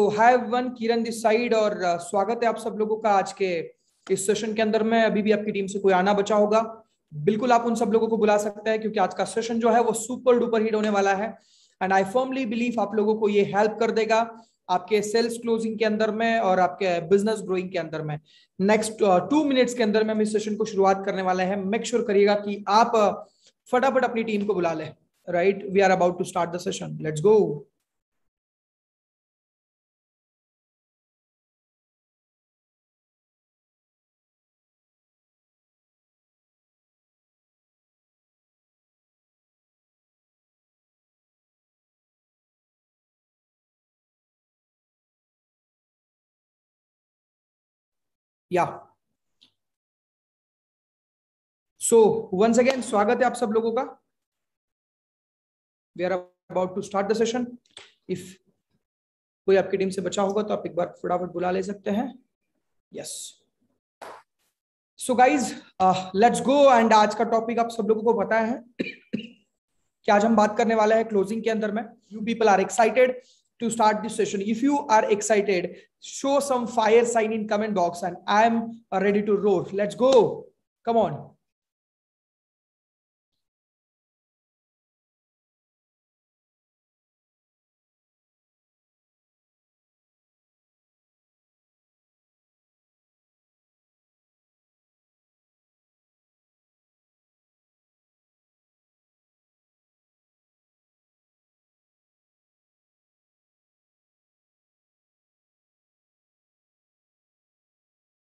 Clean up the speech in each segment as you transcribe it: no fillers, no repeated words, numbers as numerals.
तो hi everyone, Kiran this side और स्वागत है आप सब लोगों का आज के इस सेशन के अंदर में। अभी भी आपकी टीम से कोई आना बचा होगा, बिल्कुल आप उन सब लोगों को बुला सकते हैं क्योंकि आज का सेशन जो है वो सुपर डुपर हिट होने वाला है। एंड आई फर्मली बिलीव आप लोगों को ये हेल्प कर देगा आपके सेल्स क्लोजिंग के अंदर में और आपके बिजनेस ग्रोइंग के अंदर में। नेक्स्ट 2 मिनट्स के अंदर में हम इस सेशन को शुरुआत करने वाले हैं। मेक श्योर करिएगा कि आप फटाफट अपनी टीम को बुला लें। Right, we are about to start the session, let's go. या सो वंस अगेन स्वागत है आप सब लोगों का। We are about to start the session. If कोई आपकी टीम से बचा होगा तो आप एक बार फटाफट बुला ले सकते हैं। Yes, so guys let's go. And आज का टॉपिक आप सब लोगों को पता है कि आज हम बात करने वाले हैं क्लोजिंग के अंदर में। You people are excited to start this session. If you are excited, show some fire sign in comment box and I am ready to roar. Let's go. Come on.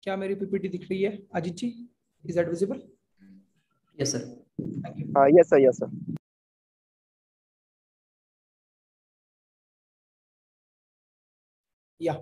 क्या मेरी पीपीटी दिख रही है Ajit ji? Is that visible? Yes sir. Thank you. Yes sir, yes sir. Yeah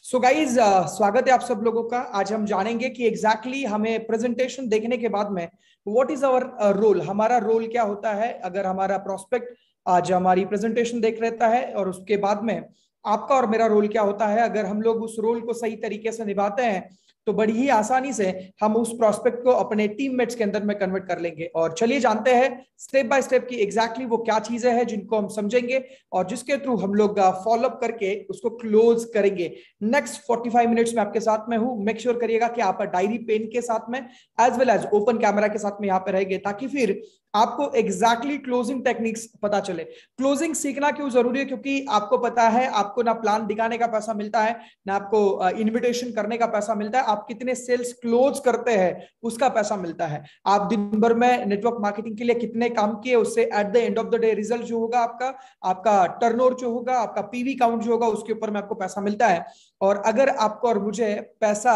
so guys स्वागत है आप सब लोगों का। आज हम जानेंगे कि एग्जैक्टली हमें प्रेजेंटेशन देखने के बाद में व्हाट इज आवर रोल, हमारा रोल क्या होता है अगर हमारा प्रोस्पेक्ट आज हमारी प्रेजेंटेशन देख रहता है, और उसके बाद में आपका और मेरा रोल क्या होता है अगर हम लोग उस रोल को सही तरीके से निभाते हैं तो बड़ी ही आसानी से हम उस प्रोस्पेक्ट को अपने टीममेट्स के अंदर में कन्वर्ट कर लेंगे। और चलिए जानते हैं स्टेप बाय स्टेप की एग्जैक्टली वो क्या चीजें हैं जिनको हम समझेंगे और जिसके थ्रू हम लोग फॉलो अप करके उसको क्लोज करेंगे। नेक्स्ट 45 मिनट्स में आपके साथ में हूं। मेक श्योर करिएगा कि आप डायरी पेन के साथ में as well as open camera के साथ में यहाँ पे रहेंगे ताकि फिर आपको एग्जैक्टली क्लोजिंग टेक्निक्स पता चले। क्लोजिंग सीखना क्यों जरूरी है? क्योंकि आपको पता है आपको ना प्लान दिखाने का पैसा मिलता है, ना आपको इनविटेशन करने का पैसा मिलता है, आप कितने सेल्स क्लोज करते हैं उसका पैसा मिलता है। आप दिन भर में नेटवर्क मार्केटिंग के लिए कितने काम किए उससे at the end of the day result जो होगा आपका टर्नओवर जो होगा, आपका पीवी काउंट जो होगा उसके ऊपर में आपको पैसा मिलता है। और अगर आपको और मुझे पैसा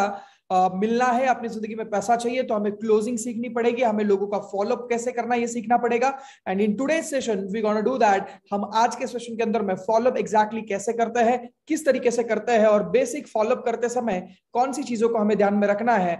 मिलना है, अपनी जिंदगी में पैसा चाहिए, तो हमें क्लोजिंग सीखनी पड़ेगी, हमें लोगों का फॉलोअप कैसे करना ये सीखना पड़ेगा। And in today's session we gonna do that. हम आज के सेशन के अंदर में फॉलोअप एग्जैक्टली कैसे करते हैं, किस तरीके से करते हैं और बेसिक फॉलोअप करते समय कौन सी चीजों को हमें ध्यान में रखना है,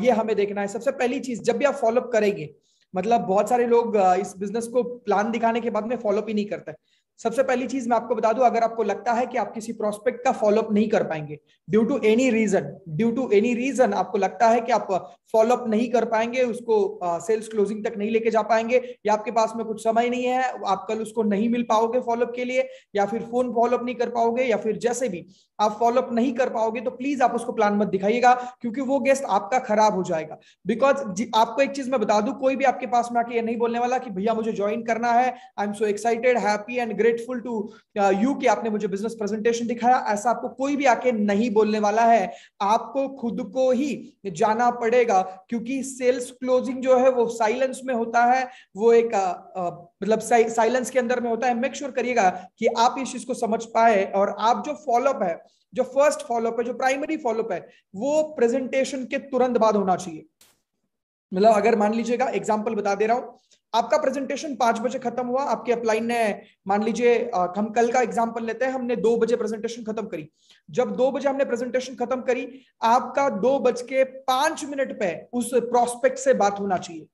ये हमें देखना है। सबसे पहली चीज, जब भी आप फॉलोअप करेंगे, मतलब बहुत सारे लोग इस बिजनेस को प्लान दिखाने के बाद में फॉलोअप ही नहीं करते। सबसे पहली चीज मैं आपको बता दूं, अगर आपको लगता है कि आप किसी प्रोस्पेक्ट का फॉलोअप नहीं कर पाएंगे ड्यू टू एनी रीजन आपको लगता है कि आप फॉलोअप नहीं कर पाएंगे, उसको सेल्स क्लोजिंग तक नहीं लेके जा पाएंगे, या आपके पास में कुछ समय नहीं है, आप कल उसको नहीं मिल पाओगे फॉलोअप के लिए, या फिर फोन फॉलोअप नहीं कर पाओगे, या फिर जैसे भी आप फॉलोअप नहीं कर पाओगे, तो प्लीज आप उसको प्लान मत दिखाइएगा क्योंकि वो गेस्ट आपका खराब हो जाएगा। बिकॉज आपको एक चीज मैं बता दूं, कोई भी आपके पास में आके ये नहीं बोलने वाला कि भैया मुझे ज्वाइन करना है, I am so excited, happy and grateful to you कि आपने मुझे बिजनेस प्रेजेंटेशन दिखाया, ऐसा आपको कोई भी आके नहीं बोलने वाला है। आपको खुद को ही जाना पड़ेगा क्योंकि सेल्स क्लोजिंग जो है वो साइलेंस में होता है, वो एक मतलब साइलेंस के अंदर में होता है। मेक श्योर करिएगा कि आप इस चीज को समझ पाए और आप जो फॉलोअप है, जो फर्स्ट फॉलोअप है, जो प्राइमरी फॉलोअप है, वो प्रेजेंटेशन के तुरंत बाद होना चाहिए। मतलब अगर मान लीजिएगा, एग्जांपल बता दे रहा हूं, आपका प्रेजेंटेशन 5 बजे खत्म हुआ, आपके अपलाइन ने, मान लीजिए हम कल का एग्जांपल लेते हैं, हमने 2 बजे प्रेजेंटेशन खत्म करी। जब 2 बजे हमने प्रेजेंटेशन खत्म करी, आपका 2:05 पे उस प्रोस्पेक्ट से बात होना चाहिए।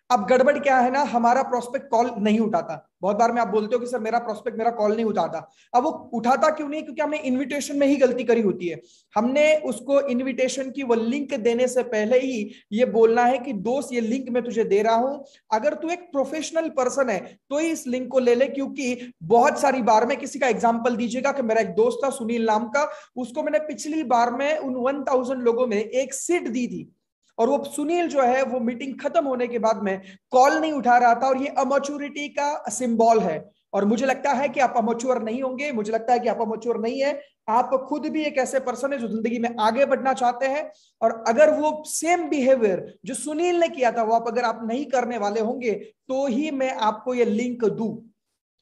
अब गड़बड़ क्या है ना, हमारा प्रोस्पेक्ट कॉल नहीं उठाता। बहुत बार में आप बोलते हो कि सर मेरा प्रोस्पेक्ट मेरा कॉल नहीं उठाता। अब वो उठाता क्यों नहीं? क्योंकि हमने इनविटेशन में ही गलती करी होती है। हमने उसको इनविटेशन की वो लिंक देने से पहले ही ये बोलना है कि दोस्त ये लिंक मैं तुझे दे रहा हूं, अगर तू एक प्रोफेशनल पर्सन है तो ही इस लिंक को ले ले। क्योंकि बहुत सारी बार में, किसी का एग्जांपल दीजिएगा कि मेरा एक दोस्त था सुनील नाम का, उसको मैंने पिछली बार में उन 1000 लोगों में एक सीट दी थी, और वो सुनील जो है वो मीटिंग खत्म होने के बाद में कॉल नहीं उठा रहा था। और ये अमैच्योरिटी का सिंबल है। और मुझे लगता है कि आप अमैच्योर नहीं होंगे, मुझे लगता है कि आप अमैच्योर नहीं है। आप खुद भी एक ऐसे पर्सन है जो जिंदगी में आगे बढ़ना चाहते हैं, और अगर वो सेम बिहेवियर जो सुनील ने किया था वो अगर आप नहीं करने वाले होंगे तो ही मैं आपको ये लिंक दूं।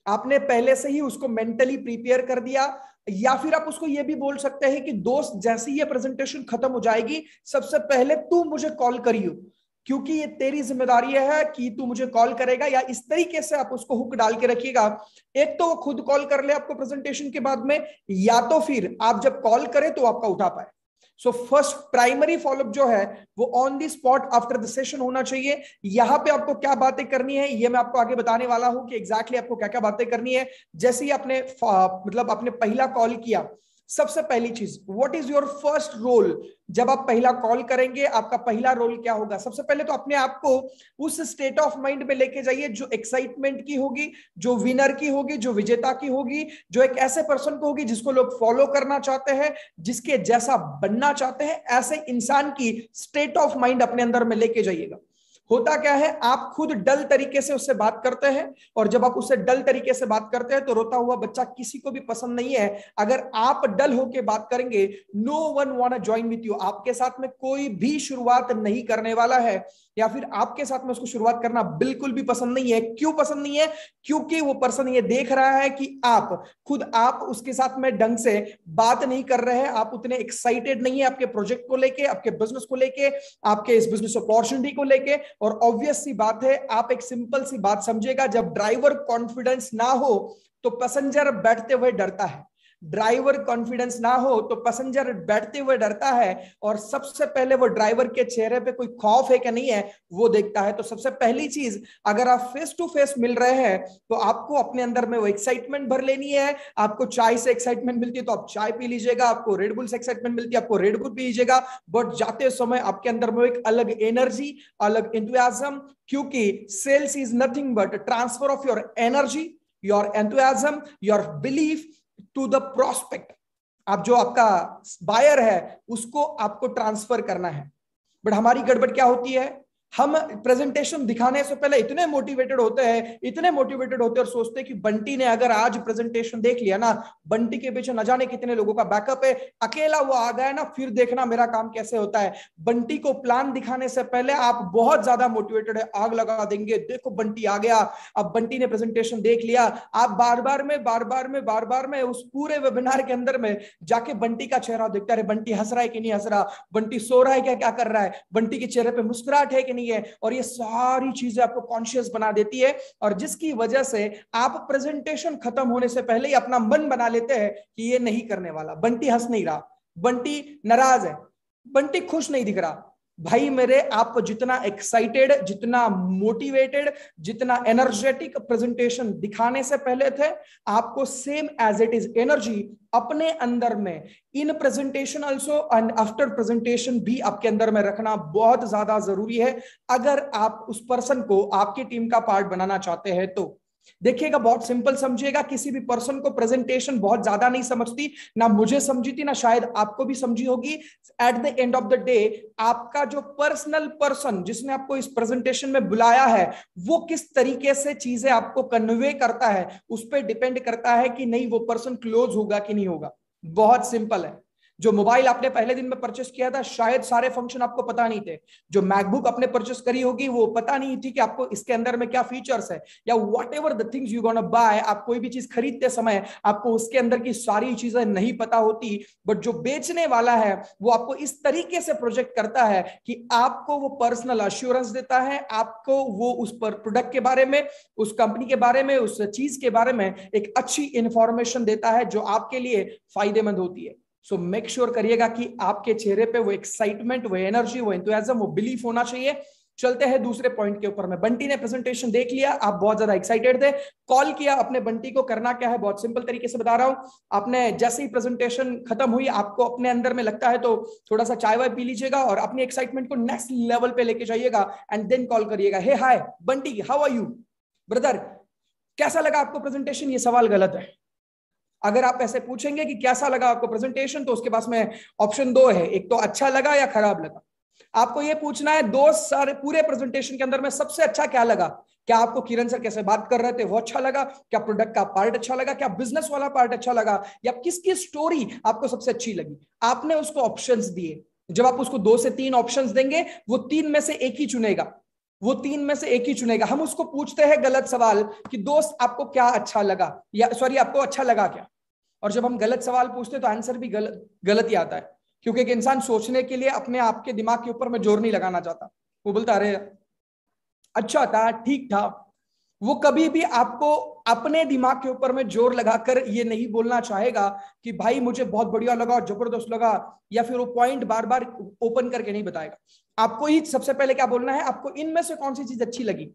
आपने पहले से ही उसको मेंटली प्रिपेयर कर दिया। या फिर आप उसको ये भी बोल सकते हैं कि दोस्त जैसे ही ये प्रेजेंटेशन खत्म हो जाएगी सबसे पहले तू मुझे कॉल करियो, क्योंकि ये तेरी जिम्मेदारी है कि तू मुझे कॉल करेगा। या इस तरीके से आप उसको हुक डाल के रखिएगा। एक तो वो खुद कॉल कर ले आपको प्रेजेंटेशन के बाद में, या तो फिर आप जब कॉल करें तो आपका उठा पाए। सो फर्स्ट प्राइमरी फॉलोअप जो है वो on the spot after the session होना चाहिए। यहां पे आपको क्या बातें करनी है ये मैं आपको आगे बताने वाला हूं कि एग्जैक्टली आपको क्या क्या बातें करनी है। जैसे ही आपने मतलब आपने पहला कॉल किया, सबसे पहली चीज, what is your first role? जब आप पहला कॉल करेंगे आपका पहला रोल क्या होगा? सबसे पहले तो अपने आप को उस स्टेट ऑफ माइंड में लेके जाइए जो एक्साइटमेंट की होगी, जो विनर की होगी, जो विजेता की होगी, जो एक ऐसे पर्सन को होगी जिसको लोग फॉलो करना चाहते हैं, जिसके जैसा बनना चाहते हैं। ऐसे इंसान की स्टेट ऑफ माइंड अपने अंदर में लेके जाइएगा। होता क्या है, आप खुद डल तरीके से उससे बात करते हैं, और जब आप उससे डल तरीके से बात करते हैं तो रोता हुआ बच्चा किसी को भी पसंद नहीं है। अगर आप डल होके बात करेंगे, no one want to join with you. आपके साथ में कोई भी शुरुआत नहीं करने वाला है, या फिर आपके साथ में उसको शुरुआत करना बिल्कुल भी पसंद नहीं है। क्यों पसंद नहीं है? क्योंकि वो पर्सन ये देख रहा है कि आप उसके साथ में ढंग से बात नहीं कर रहे हैं, आप उतने एक्साइटेड नहीं है आपके प्रोजेक्ट को लेके, आपके बिजनेस को लेके, आपके इस बिजनेस अपॉर्चुनिटी को लेके। और ऑब्वियस सी बात है, आप एक सिंपल सी बात समझिएगा, जब ड्राइवर कॉन्फिडेंस ना हो तो पैसेंजर बैठते हुए डरता है। ड्राइवर कॉन्फिडेंस ना हो तो पैसेंजर बैठते हुए डरता है, और सबसे पहले वो ड्राइवर के चेहरे पे कोई खौफ है कि नहीं है वो देखता है। तो सबसे पहली चीज, अगर आप फेस टू फेस मिल रहे हैं तो आपको अपने अंदर में वो एक्साइटमेंट भर लेनी है। आपको चाय से एक्साइटमेंट मिलती है तो आप चाय पी लीजिएगा, आपको रेड बुल से एक्साइटमेंट मिलती है आपको रेड बुल पी लीजिएगा। बट जाते समय आपके अंदर में एक अलग एनर्जी, अलग एंथुसियाज्म, क्योंकि sales is nothing but transfer of your energy, your enthusiasm, your belief to the prospect. आप जो आपका बायर है उसको आपको ट्रांसफर करना है। बट हमारी गड़बड़ क्या होती है, हम प्रेजेंटेशन दिखाने से पहले इतने मोटिवेटेड होते हैं और सोचते हैं कि बंटी ने अगर आज प्रेजेंटेशन देख लिया ना, बंटी के पीछे न जाने कितने लोगों का बैकअप है, अकेला वो आ गया ना, फिर देखना मेरा काम कैसे होता है। बंटी को प्लान दिखाने से पहले आप बहुत ज्यादा मोटिवेटेड है, आग लगा देंगे, देखो बंटी आ गया, अब बंटी ने प्रेजेंटेशन देख लिया। आप बार बार में उस पूरे वेबिनार के अंदर में जाके बंटी का चेहरा देखता है, बंटी हंस रहा है कि नहीं हंस रहा, बंटी सो रहा है क्या कर रहा है, बंटी के चेहरे पे मुस्कुराहट है कि नहीं है। और ये सारी चीजें आपको कॉन्शियस बना देती है, और जिसकी वजह से आप प्रेजेंटेशन खत्म होने से पहले ही अपना मन बना लेते हैं कि ये नहीं करने वाला। बंटी हंस नहीं रहा, बंटी नाराज है, बंटी खुश नहीं दिख रहा। भाई मेरे, आप जितना एक्साइटेड, जितना मोटिवेटेड, जितना एनर्जेटिक प्रेजेंटेशन दिखाने से पहले थे, आपको same as it is energy अपने अंदर में in presentation also and after presentation भी आपके अंदर में रखना बहुत ज्यादा जरूरी है, अगर आप उस पर्सन को आपकी टीम का पार्ट बनाना चाहते हैं तो। देखिएगा, बहुत सिंपल समझिएगा, किसी भी पर्सन को प्रेजेंटेशन बहुत ज्यादा नहीं समझती, ना मुझे समझी थी, ना शायद आपको भी समझी होगी। At the end of the day आपका जो पर्सनल पर्सन जिसने आपको इस प्रेजेंटेशन में बुलाया है वो किस तरीके से चीजें आपको कन्वे करता है उस पर डिपेंड करता है कि नहीं वो पर्सन क्लोज होगा कि नहीं होगा। बहुत सिंपल है। जो मोबाइल आपने पहले दिन में परचेस किया था शायद सारे फंक्शन आपको पता नहीं थे। जो मैकबुक आपने परचेस करी होगी वो पता नहीं थी कि आपको इसके अंदर में क्या फीचर्स है, या what ever the things you gonna buy. आप कोई भी चीज खरीदते समय आपको उसके अंदर की सारी चीजें नहीं पता होती, बट जो बेचने वाला है वो आपको इस तरीके से प्रोजेक्ट करता है कि आपको वो पर्सनल अश्योरेंस देता है, आपको वो उस पर प्रोडक्ट के बारे में, उस कंपनी के बारे में, उस चीज के बारे में एक अच्छी इंफॉर्मेशन देता है जो आपके लिए फायदेमंद होती है। सो मेक श्योर करिएगा कि आपके चेहरे पे वो एक्साइटमेंट, वो एनर्जी, वो एंथुसियाज्म, वो बिलीफ होना चाहिए। चलते हैं दूसरे पॉइंट के ऊपर में। बंटी ने प्रेजेंटेशन देख लिया, आप बहुत ज्यादा एक्साइटेड थे, कॉल किया अपने बंटी को। करना क्या है, बहुत सिंपल तरीके से बता रहा हूं। आपने जैसे ही प्रेजेंटेशन खत्म हुई, आपको अपने अंदर में लगता है तो थोड़ा सा चाय वाय पी लीजिएगा और अपनी एक्साइटमेंट को नेक्स्ट लेवल पे लेके जाइएगा एंड देन कॉल करिएगा, hey hi Bunty, how are you brother, कैसा लगा आपको प्रेजेंटेशन? ये सवाल गलत है। अगर आप ऐसे पूछेंगे कि कैसा लगा आपको प्रेजेंटेशन, तो उसके पास में ऑप्शन दो है, एक तो अच्छा लगा या खराब लगा। आपको ये पूछना है दोस्त सारे पूरे प्रेजेंटेशन के अंदर में सबसे अच्छा क्या लगा? क्या आपको किरण सर कैसे बात कर रहे थे वो अच्छा लगा? क्या प्रोडक्ट का पार्ट अच्छा लगा? क्या बिजनेस वाला पार्ट अच्छा लगा? या किसकी स्टोरी आपको सबसे अच्छी लगी? आपने उसको ऑप्शंस दिए। जब आप उसको 2 से 3 ऑप्शंस देंगे, वो 3 में से एक ही चुनेगा, वो 3 में से एक ही चुनेगा। हम उसको पूछते हैं गलत सवाल कि दोस्त आपको क्या अच्छा लगा, या सॉरी आपको अच्छा लगा क्या? और जब हम गलत सवाल पूछते हैं तो आंसर भी गलत ही आता है, क्योंकि एक इंसान सोचने के लिए अपने आप के दिमाग के ऊपर में जोर नहीं लगाना चाहता। वो बोलता अरे अच्छा था, ठीक था। वो कभी भी आपको अपने दिमाग के ऊपर में जोर लगाकर ये नहीं बोलना चाहेगा कि भाई मुझे बहुत बढ़िया लगा, जबरदस्त लगा, या फिर वो पॉइंट बार बार ओपन करके नहीं बताएगा। आपको ही सबसे पहले क्या बोलना है, आपको इनमें से कौन सी चीज अच्छी लगी,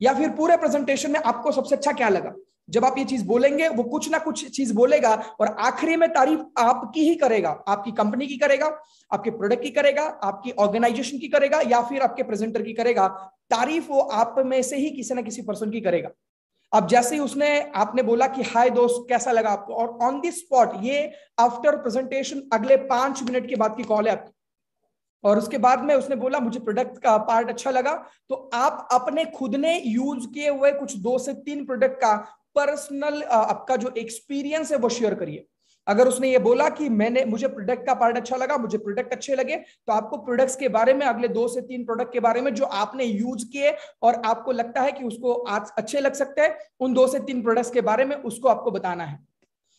या फिर पूरे प्रेजेंटेशन में आपको सबसे अच्छा क्या लगा। जब आप ये चीज बोलेंगे, वो कुछ ना कुछ चीज बोलेगा और आखिरी में तारीफ आपकी ही करेगा, आपकी कंपनी की करेगा, आपके प्रोडक्ट की करेगा, आपकी ऑर्गेनाइजेशन की करेगा, या फिर आपके प्रेजेंटर की करेगा। तारीफ वो आप में से ही किसी ना किसी पर्सन की करेगा। अब जैसे ही उसने आपने बोला कि हाय दोस्त कैसा लगा आपको, और ऑन द स्पॉट, ये आफ्टर प्रेजेंटेशन अगले 5 मिनट के बाद की कॉल है आपकी, और उसके बाद में उसने बोला मुझे प्रोडक्ट का पार्ट अच्छा लगा, तो आप अपने खुद ने यूज किए हुए कुछ 2 से 3 प्रोडक्ट का पर्सनल आपका जो एक्सपीरियंस है वो शेयर करिए। अगर उसने ये बोला कि मुझे प्रोडक्ट का पार्ट अच्छा लगा, मुझे प्रोडक्ट अच्छे लगे, तो आपको प्रोडक्ट्स के बारे में, अगले 2 से 3 प्रोडक्ट के बारे में जो आपने यूज किए और आपको लगता है कि उसको आज अच्छे लग सकते हैं, उन 2 से 3 प्रोडक्ट्स के बारे में उसको आपको बताना है।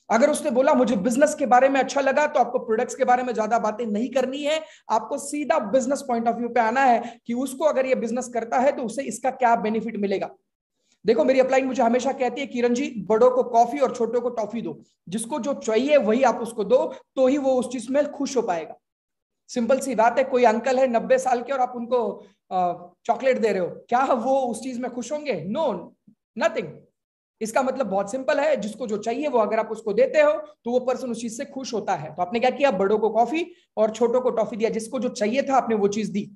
अगर उसने बोला मुझे बिजनेस के बारे में अच्छा लगा, तो आपको प्रोडक्ट्स के बारे में ज्यादा बातें नहीं करनी है, आपको सीधा बिजनेस पॉइंट ऑफ व्यू पे आना है कि उसको अगर ये बिजनेस करता है तो उसे इसका क्या बेनिफिट मिलेगा। देखो मेरी अपलाइन मुझे हमेशा कहती है, किरण जी बड़ों को कॉफी और छोटों को टॉफी दो, जिसको जो चाहिए वही आप उसको दो, तो ही वो उस चीज में खुश हो पाएगा। सिंपल सी बात है, कोई अंकल है 90 साल के और आप उनको चॉकलेट दे रहे हो, क्या वो उस चीज में खुश होंगे? No, nothing. इसका मतलब बहुत सिंपल है, जिसको जो चाहिए वो अगर आप उसको देते हो तो वो पर्सन उस चीज से खुश होता है। तो आपने क्या किया, बड़ों को कॉफी और छोटों को टॉफी दिया, जिसको जो चाहिए था आपने वो चीज दी।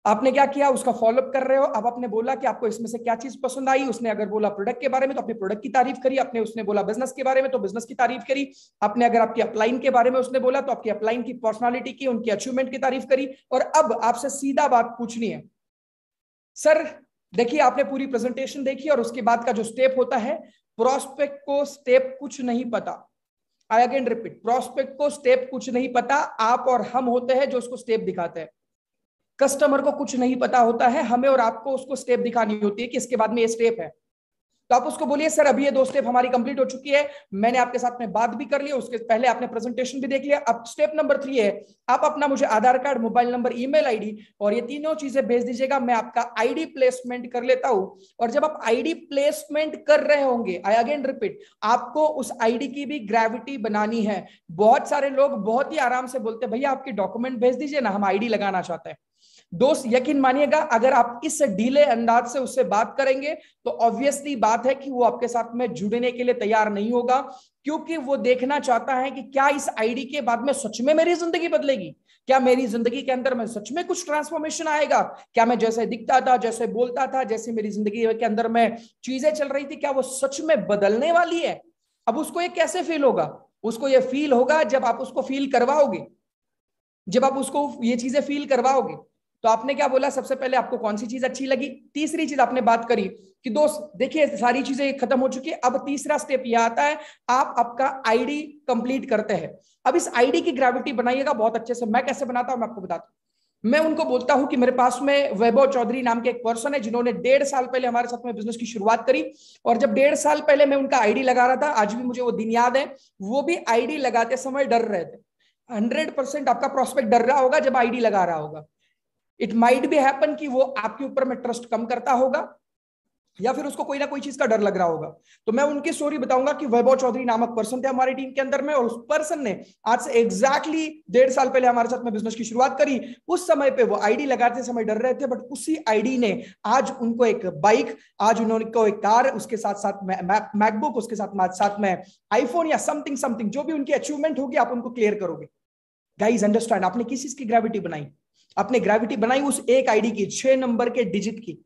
आपने क्या किया, उसका फॉलोअप कर रहे हो। अब आपने बोला कि आपको इसमें से क्या चीज पसंद आई, उसने अगर बोला प्रोडक्ट के बारे में तो अपने प्रोडक्ट की तारीफ करी, अपने उसने बोला बिजनेस के बारे में तो बिजनेस की तारीफ करी, आपने अगर आपकी अपलाइन के बारे में उसने बोला तो आपकी अपलाइन की पर्सनालिटी की, उनकी अचीवमेंट की तारीफ करी। और अब आपसे सीधा बात पूछनी है, सर देखिए आपने पूरी प्रेजेंटेशन देखी और उसके बाद का जो स्टेप होता है, प्रोस्पेक्ट को स्टेप कुछ नहीं पता। आई अगेन रिपीट, प्रोस्पेक्ट को स्टेप कुछ नहीं पता। आप और हम होते हैं जो उसको स्टेप दिखाते हैं। कस्टमर को कुछ नहीं पता होता है, हमें और आपको उसको स्टेप दिखानी होती है कि इसके बाद में ये स्टेप है। तो आप उसको बोलिए सर अभी ये 2 स्टेप हमारी कंप्लीट हो चुकी है, मैंने आपके साथ में बात भी कर ली, उसके पहले आपने प्रेजेंटेशन भी देख लिया, अब स्टेप नंबर 3 है, आप अपना मुझे Aadhaar card, mobile number, email ID और ये तीनों चीजें भेज दीजिएगा, मैं आपका आईडी प्लेसमेंट कर लेता हूं। और जब आप आईडी प्लेसमेंट कर रहे होंगे, आई अगेन रिपीट, आपको उस आईडी की भी ग्रेविटी बनानी है। बहुत सारे लोग बहुत ही आराम से बोलते हैं भैया आपके डॉक्यूमेंट भेज दीजिए ना, हम आईडी लगाना चाहते हैं। दोस्त यकीन मानिएगा, अगर आप इस ढीले अंदाज से उससे बात करेंगे तो ऑब्वियसली बात है कि वो आपके साथ में जुड़ने के लिए तैयार नहीं होगा, क्योंकि वो देखना चाहता है कि क्या इस आईडी के बाद में सच में मेरी जिंदगी बदलेगी, क्या मेरी जिंदगी के अंदर में सच में कुछ ट्रांसफॉर्मेशन आएगा, क्या मैं जैसे दिखता था, जैसे बोलता था, जैसे मेरी जिंदगी के अंदर में चीजें चल रही थी, क्या वो सच में बदलने वाली है। अब उसको ये कैसे फील होगा? उसको ये फील होगा जब आप उसको फील करवाओगे, जब आप उसको ये चीजें फील करवाओगे। तो आपने क्या बोला, सबसे पहले आपको कौन सी चीज अच्छी लगी, तीसरी चीज आपने बात करी कि दोस्त देखिए सारी चीजें खत्म हो चुकी है, अब तीसरा स्टेप यह आता है, आप आपका आईडी कंप्लीट करते हैं। अब इस आईडी की ग्रेविटी बनाइएगा बहुत अच्छे से। मैं कैसे बनाता हूं मैं आपको बताता हूं। मैं उनको बोलता हूं कि मेरे पास में वैभव चौधरी नाम के एक पर्सन है, जिन्होंने 1.5 साल पहले हमारे साथ में बिजनेस की शुरुआत करी, और जब 1.5 साल पहले मैं उनका आईडी लगा रहा था, आज भी मुझे वो दिन याद है, वो भी आईडी लगाते समय डर रहे थे। 100% आपका प्रोस्पेक्ट डर रहा होगा जब आईडी लगा रहा होगा। इट माइट बी हैपन कि वो आपके ऊपर में ट्रस्ट कम करता होगा, या फिर उसको कोई ना कोई चीज का डर लग रहा होगा। तो मैं उनकी स्टोरी बताऊंगा कि वैभव चौधरी नामक पर्सन थे हमारी टीम के अंदर में, और उस पर्सन ने आज से एग्जैक्टली 1.5 साल पहले हमारे साथ में बिजनेस की शुरुआत करी। उस समय पे वो आईडी लगाते समय डर रहे थे, बट उसी आईडी ने आज उनको एक बाइक, आज उन्होंने एक कार, उसके साथ साथ मैकबुक, उसके साथ में आईफोन या समथिंग समथिंग, जो भी उनकी अचीवमेंट होगी आप उनको क्लियर करोगे। गाइज अंडरस्टैंड, आपने किस चीज की ग्रेविटी बनाई? आपने ग्रेविटी बनाई उस एक आईडी की, 6 नंबर के डिजिट की।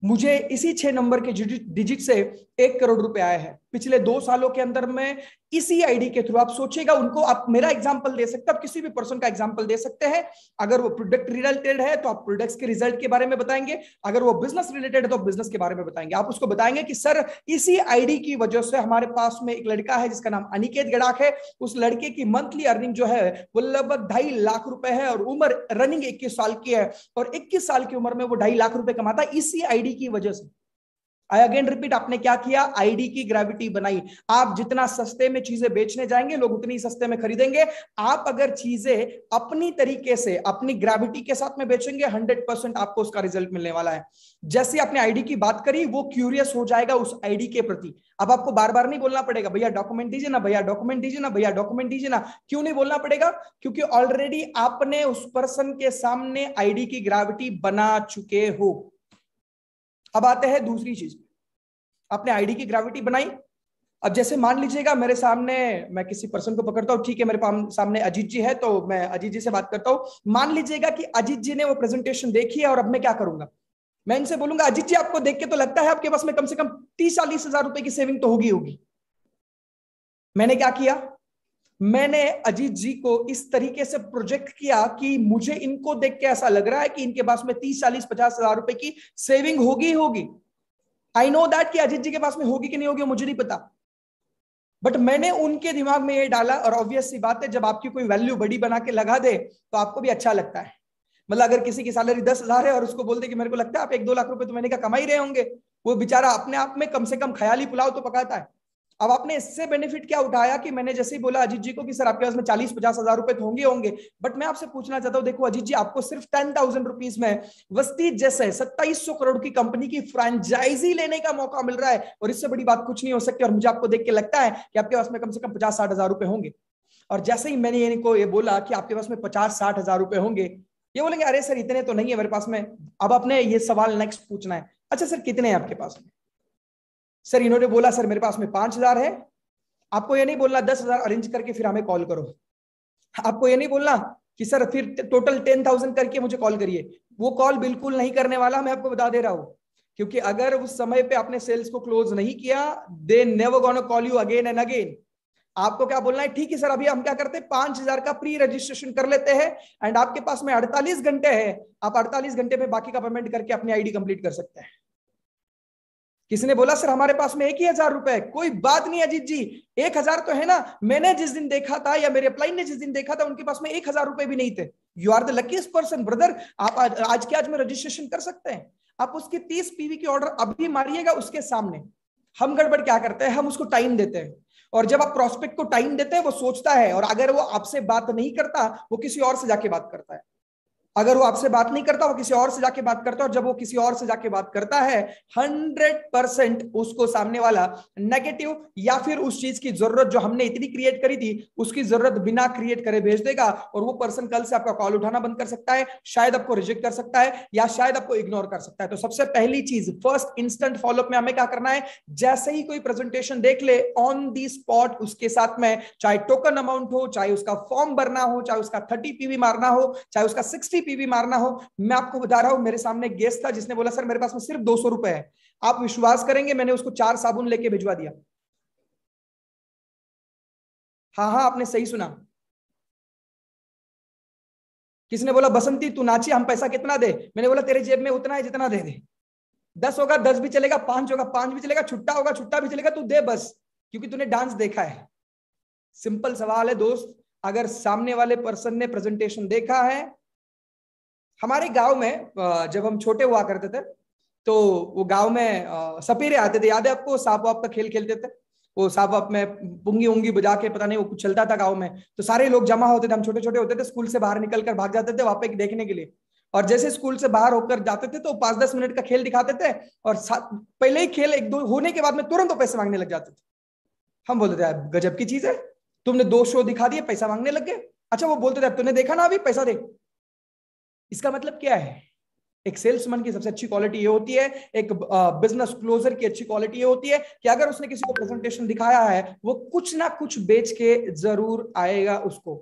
मुझे इसी 6 नंबर के डिजिट से 1 करोड़ रुपए आए हैं पिछले 2 सालों के अंदर में, इसी आईडी के थ्रू। आप सोचिएगा, उनको आप मेरा एग्जांपल दे सकते हैं, आप किसी भी पर्सन का एग्जांपल दे सकते हैं। अगर वो प्रोडक्ट रिलेटेड है तो आप प्रोडक्ट्स के रिजल्ट के बारे में बताएंगे, अगर वो बिजनेस रिलेटेड है तो बिजनेस के बारे में बताएंगे। आप उसको बताएंगे कि सर इसी आईडी की वजह से हमारे पास में एक लड़का है जिसका नाम अनिकेत गड़ाख है, उस लड़के की मंथली अर्निंग जो है वो लगभग 2.5 लाख रुपए है, और उम्र रनिंग 21 साल की है, और 21 साल की उम्र में वो 2.5 लाख रुपए कमाता है इसी आईडी की वजह से। आई अगेन रिपीट, आपने क्या किया? आईडी की ग्रेविटी बनाई। आप जितना सस्ते में चीजें बेचने जाएंगे, लोग उतनी सस्ते में खरीदेंगे। आप अगर चीजें अपनी तरीके से अपनी ग्रेविटी के साथ में बेचेंगे, 100% आपको उसका रिजल्ट मिलने वाला है। जैसे आपने आईडी की बात करी, वो क्यूरियस हो जाएगा उस आईडी के प्रति। अब आपको बार बार नहीं बोलना पड़ेगा भैया डॉक्यूमेंट दीजिए ना, भैया डॉक्यूमेंट दीजिए ना, भैया डॉक्यूमेंट दीजिए ना। क्यों नहीं बोलना पड़ेगा? क्योंकि ऑलरेडी आपने उस पर्सन के सामने आईडी की ग्रेविटी बना चुके हो। अब आते हैं दूसरी चीज, आपने आईडी की ग्रेविटी बनाई। अब जैसे मान लीजिएगा मेरे सामने, मैं किसी पर्सन को पकड़ता हूं, ठीक है, मेरे सामने अजीत जी है, तो मैं अजीत जी से बात करता हूं। मान लीजिएगा कि अजीत जी ने वो प्रेजेंटेशन देखी है, और अब मैं क्या करूंगा? मैं इनसे बोलूंगा अजीत जी आपको देख के तो लगता है आपके पास में कम से कम 30-40 हजार रुपए की सेविंग तो होगी। मैंने क्या किया? मैंने अजीत जी को इस तरीके से प्रोजेक्ट किया कि मुझे इनको देख के ऐसा लग रहा है कि इनके पास में 30-40-50 हजार रुपए की सेविंग होगी। आई नो दैट कि अजीत जी के पास में होगी कि नहीं होगी मुझे नहीं पता, बट मैंने उनके दिमाग में ये डाला। और ऑब्वियस सी बात है, जब आपकी कोई वैल्यू बड़ी बना के लगा दे तो आपको भी अच्छा लगता है। मतलब अगर किसी की सैलरी 10,000 है और उसको बोल दे कि मेरे को लगता है आप 1-2 लाख रुपए तो मैंने कहा कमा ही रहे होंगे, वो बेचारा अपने आप में कम से कम ख्याली पुलाव तो पकाता है। अब आपने इससे बेनिफिट क्या उठाया कि मैंने जैसे ही बोला अजीत जी को कि सर आपके पास में 40-50 हजार रुपए तो होंगे, बट मैं आपसे पूछना चाहता हूं, देखो अजीत जी, आपको सिर्फ 10,000 रुपीज में वस्तीज जैसे 2700 करोड़ की कंपनी की फ्रेंचाइजी लेने का मौका मिल रहा है, और इससे बड़ी बात कुछ नहीं हो सकती। और मुझे आपको देख के लगता है कि आपके पास में कम से कम 50-60 हजार रुपए होंगे। और जैसे ही मैंने इनको ये बोला कि आपके पास में 50-60 हजार रुपए होंगे, ये बोलेंगे अरे सर इतने तो नहीं है मेरे पास में। अब आपने ये सवाल नेक्स्ट पूछना है, अच्छा सर कितने हैं आपके पास में? सर इन्होंने बोला सर मेरे पास में 5,000 है। आपको ये नहीं बोलना 10,000 अरेंज करके फिर हमें कॉल करो। आपको ये नहीं बोलना कि सर फिर टोटल 10,000 करके मुझे कॉल करिए। वो कॉल बिल्कुल नहीं करने वाला, मैं आपको बता दे रहा हूं। क्योंकि अगर उस समय पे आपने सेल्स को क्लोज नहीं किया, they never gonna call you again and again. आपको क्या बोलना है, ठीक है सर अभी हम क्या करते हैं 5,000 का प्री रजिस्ट्रेशन कर लेते हैं, एंड आपके पास में 48 घंटे है, आप 48 घंटे में बाकी का पेमेंट करके अपनी आईडी कंप्लीट कर सकते हैं। किसने बोला सर हमारे पास में 1,000 रुपए? कोई बात नहीं अजीत जी, 1,000 तो है ना। मैंने जिस दिन देखा था या मेरे अपलाइन ने जिस दिन देखा था उनके पास में 1,000 रुपए भी नहीं थे। You are the luckiest person brother. आप आज के आज में रजिस्ट्रेशन कर सकते हैं। आप उसकी 30 पीवी की ऑर्डर अभी मारिएगा उसके सामने। हम गड़बड़ क्या करते हैं, हम उसको टाइम देते हैं, और जब आप प्रोस्पेक्ट को टाइम देते हैं वो सोचता है, और अगर वो आपसे बात नहीं करता वो किसी और से जाके बात करता है। अगर वो आपसे बात नहीं करता वो किसी और से जाके बात करता है, और जब वो किसी और से जाके बात करता है 100% उसको सामने वाला नेगेटिव या फिर उस चीज की जरूरत जो हमने इतनी क्रिएट करी थी उसकी जरूरत बिना क्रिएट करे भेज देगा, और वो पर्सन कल से आपका कॉल उठाना बंद कर सकता है, शायद आपको रिजेक्ट कर सकता है, या शायद आपको इग्नोर कर सकता है। तो सबसे पहली चीज, फर्स्ट इंस्टेंट फॉलोअप में हमें क्या करना है, जैसे ही कोई प्रेजेंटेशन देख ले ऑन दी स्पॉट उसके साथ में, चाहे टोकन अमाउंट हो, चाहे उसका फॉर्म भरना हो, चाहे उसका 30 पीवी मारना हो, चाहे उसका 60 पीवी मारना हो। मैं आपको बता रहा हूं, मेरे सामने एक गेस्ट था जिसने बोला सर मेरे पास में सिर्फ 200 रुपए है। आप विश्वास करेंगे मैंने उसको 4 साबुन लेके भिजवा दिया। हाँ हाँ आपने सही सुना। किसने बोला बसंती तू नाची, हम पैसा कितना दे? मैंने बोला तेरे जेब में उतना है जितना दे दे। 10 होगा 10 भी चलेगा, 5 होगा 5 भी चलेगा, छुट्टा होगा छुट्टा भी चलेगा, तू दे बस, क्योंकि तूने डांस देखा है। सिंपल सवाल है दोस्त, अगर सामने वाले पर्सन ने प्रेजेंटेशन देखा है। हमारे गांव में जब हम छोटे हुआ करते थे तो वो गांव में सपेरे आते थे, याद है आपको? सांप वाप का खेल खेलते थे, वो सांप वाप में पुंगी उंगी बजा के पता नहीं वो कुछ चलता था गांव में, तो सारे लोग जमा होते थे। हम छोटे छोटे होते थे, स्कूल से बाहर निकल कर भाग जाते थे वहां पे देखने के लिए। और जैसे स्कूल से बाहर होकर जाते थे तो 5-10 मिनट का खेल दिखाते थे और पहले ही खेल 1-2 होने के बाद में तुरंत तो पैसे मांगने लग जाते थे। हम बोलते थे गजब की चीज है, तुमने 2 शो दिखा दिए पैसा मांगने लग गए। अच्छा वो बोलते थे तूने देखा ना अभी पैसा दे। इसका मतलब क्या है? एक सेल्समैन की सबसे अच्छी क्वालिटी ये होती है, एक बिजनेस क्लोजर की अच्छी क्वालिटी ये होती है कि अगर उसने किसी को प्रेजेंटेशन दिखाया है वो कुछ ना कुछ बेच के जरूर आएगा उसको,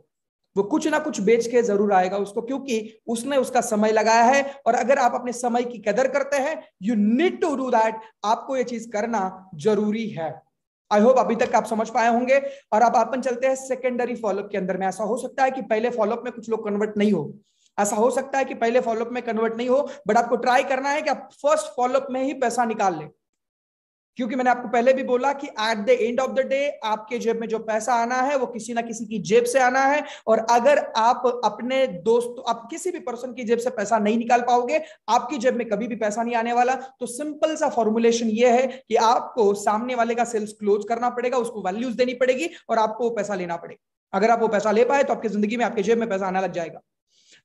वो कुछ ना कुछ बेच के जरूर आएगा उसको, क्योंकि उसने उसका समय लगाया है। और अगर आप अपने समय की कदर करते हैं, you need to do that, आपको ये चीज करना जरूरी है। आई होप अभी तक आप समझ पाए होंगे। और अब अपन चलते हैं सेकेंडरी फॉलोअप के अंदर में। ऐसा हो सकता है कि पहले फॉलोअप में कुछ लोग कन्वर्ट नहीं हो, ऐसा हो सकता है कि पहले फॉलोअप में कन्वर्ट नहीं हो, बट आपको ट्राई करना है कि आप फर्स्ट फॉलोअप में ही पैसा निकाल लें। क्योंकि मैंने आपको पहले भी बोला कि at the end of the day आपके जेब में जो पैसा आना है वो किसी ना किसी की जेब से आना है। और अगर आप अपने दोस्त, आप किसी भी पर्सन की जेब से पैसा नहीं निकाल पाओगे, आपकी जेब में कभी भी पैसा नहीं आने वाला। तो सिंपल सा फॉर्मुलेशन ये है कि आपको सामने वाले का सेल्स क्लोज करना पड़ेगा, उसको वैल्यूज देनी पड़ेगी और आपको वो पैसा लेना पड़ेगा। अगर आप वो पैसा ले पाए तो आपकी जिंदगी में, आपके जेब में पैसा आना लग जाएगा।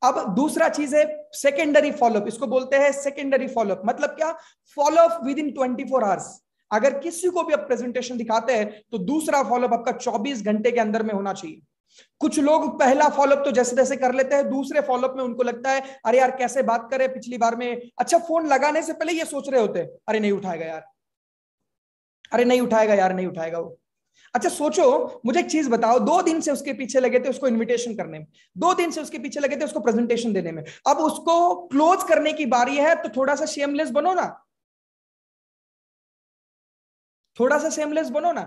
अब दूसरा चीज है सेकेंडरी फॉलोअप। इसको बोलते हैं सेकेंडरी फॉलोअप। मतलब क्या? Follow up with in 24 hours. अगर किसी को भी आप प्रेजेंटेशन दिखाते हैं तो दूसरा फॉलोअप आपका 24 घंटे के अंदर में होना चाहिए। कुछ लोग पहला फॉलोअप तो जैसे तैसे कर लेते हैं, दूसरे फॉलोअप में उनको लगता है अरे यार कैसे बात करें, पिछली बार में अच्छा फोन लगाने से पहले ये सोच रहे होते अरे नहीं उठाएगा यार, अरे नहीं उठाएगा यार, नहीं उठाएगा वो। अच्छा सोचो, मुझे एक चीज बताओ, 2 दिन से उसके पीछे लगे थे उसको इनविटेशन करने में, 2 दिन से उसके पीछे लगे थे उसको प्रेजेंटेशन देने में, अब उसको क्लोज करने की बारी है तो थोड़ा सा शेमलेस बनो ना, थोड़ा सा शेमलेस बनो ना।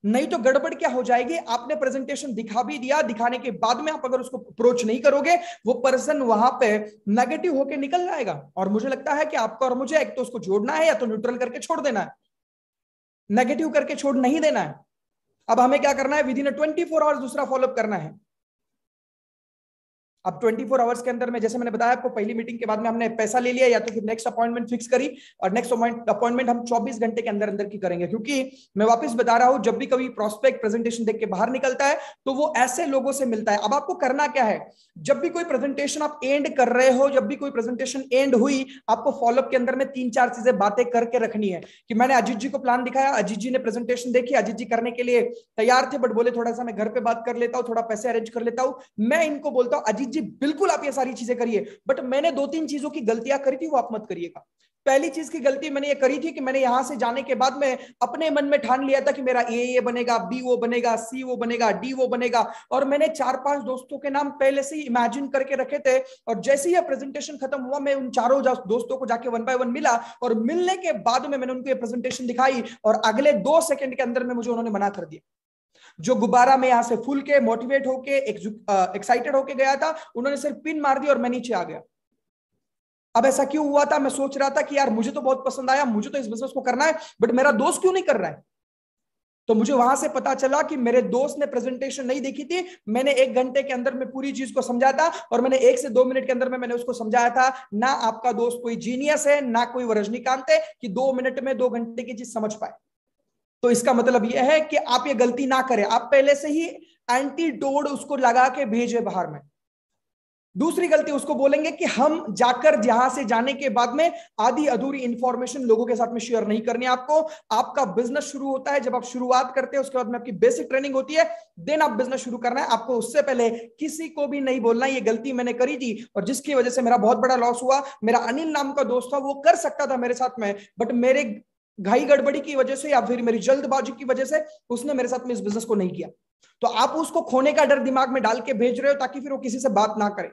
नहीं तो गड़बड़ क्या हो जाएगी, आपने प्रेजेंटेशन दिखा भी दिया, दिखाने के बाद में आप अगर उसको अप्रोच नहीं करोगे, वो पर्सन वहां पे नेगेटिव होके निकल जाएगा। और मुझे लगता है कि आपको और मुझे एक तो उसको जोड़ना है या तो न्यूट्रल करके छोड़ देना है, नेगेटिव करके छोड़ नहीं देना है। अब हमें क्या करना है, विद इन 24 आवर्स दूसरा फॉलोअप करना है। अब 24 आवर्स के अंदर में, जैसे मैंने बताया आपको, पहली मीटिंग के बाद में हमने पैसा ले लिया या तो फिर नेक्स्ट अपॉइंटमेंट फिक्स करी, और नेक्स्ट अपॉइंटमेंट हम 24 घंटे के अंदर अंदर की करेंगे। क्योंकि मैं वापस बता रहा हूं, जब भी कभी प्रोस्पेक्ट प्रेजेंटेशन देख के बाहर निकलता है तो वो ऐसे लोगों से मिलता है। अब आपको करना क्या है, जब भी कोई प्रेजेंटेशन आप एंड कर रहे हो, जब भी कोई प्रेजेंटेशन एंड हुई, आपको फॉलोअप के अंदर में 3-4 चीजें बातें करके रखनी है। कि मैंने अजीत जी को प्लान दिखाया, अजीत जी ने प्रेजेंटेशन देखी, अजीत जी करने के लिए तैयार थे बट बोले थोड़ा सा मैं घर पे बात कर लेता हूँ, थोड़ा पैसे अरेंज कर लेता हूं। मैं इनको बोलता हूं अजीत जी बिल्कुल आप ये सारी चीजें करिए, बट मैंने 2-3 चीजों की गलतियां करी थी वो आप मत करिएगा। पहली चीज की गलती मैंने ये करी थी कि मैंने यहां से जाने के बाद में अपने मन में ठान लिया था कि मेरा ए बनेगा, बी वो बनेगा, सी वो बनेगा, डी वो बनेगा, और मैंने 4-5 दोस्तों के नाम पहले से ही इमेजिन करके रखे थे। और जैसे ही प्रेजेंटेशन खत्म हुआ, मैं उन चारों दोस्तों को जाके 1 बाय 1 मिला, और मिलने के बाद में मैंने उनको ये प्रेजेंटेशन दिखाई, और अगले 2 सेकंड के अंदर में मुझे उन्होंने मना कर दिया। जो गुब्बारा में यहां से फूल के मोटिवेट होके एक्साइटेड होके गया था, उन्होंने सिर्फ पिन मार दी और मैं नीचे आ गया। अब ऐसा क्यों हुआ था? मैं सोच रहा था कि यार मुझे तो बहुत पसंद आया, मुझे तो इस बिजनेस को करना है, बट मेरा दोस्त क्यों नहीं कर रहा है? तो मुझे वहां से पता चला कि मेरे दोस्त ने प्रेजेंटेशन नहीं देखी थी। मैंने 1 घंटे के अंदर में पूरी चीज को समझा था, और मैंने 1 से 2 मिनट के अंदर में मैंने उसको समझाया था। ना आपका दोस्त कोई जीनियस है, ना कोई रजनीकांत है कि 2 मिनट में 2 घंटे की चीज समझ पाए। तो इसका मतलब यह है कि आप ये गलती ना करें, आप पहले से ही एंटीडोड उसको लगा के भेजे बाहर में। दूसरी गलती उसको बोलेंगे कि हम जाकर यहां से जाने के बाद में आधी अधूरी इंफॉर्मेशन लोगों के साथ में शेयर नहीं करनी आपको। आपका बिजनेस शुरू होता है जब आप शुरुआत करते हैं, उसके बाद में आपकी बेसिक ट्रेनिंग होती है, देन आप बिजनेस शुरू करना है। आपको उससे पहले किसी को भी नहीं बोलना ये गलती मैंने करी थी और जिसकी वजह से मेरा बहुत बड़ा लॉस हुआ। मेरा अनिल नाम का दोस्त था, वो कर सकता था मेरे साथ में, बट मेरे घाई गड़बड़ी की वजह से या फिर मेरी जल्दबाजी की वजह से उसने मेरे साथ में इस बिजनेस को नहीं किया। तो आप उसको खोने का डर दिमाग में डाल के भेज रहे हो ताकि फिर वो किसी से बात ना करे।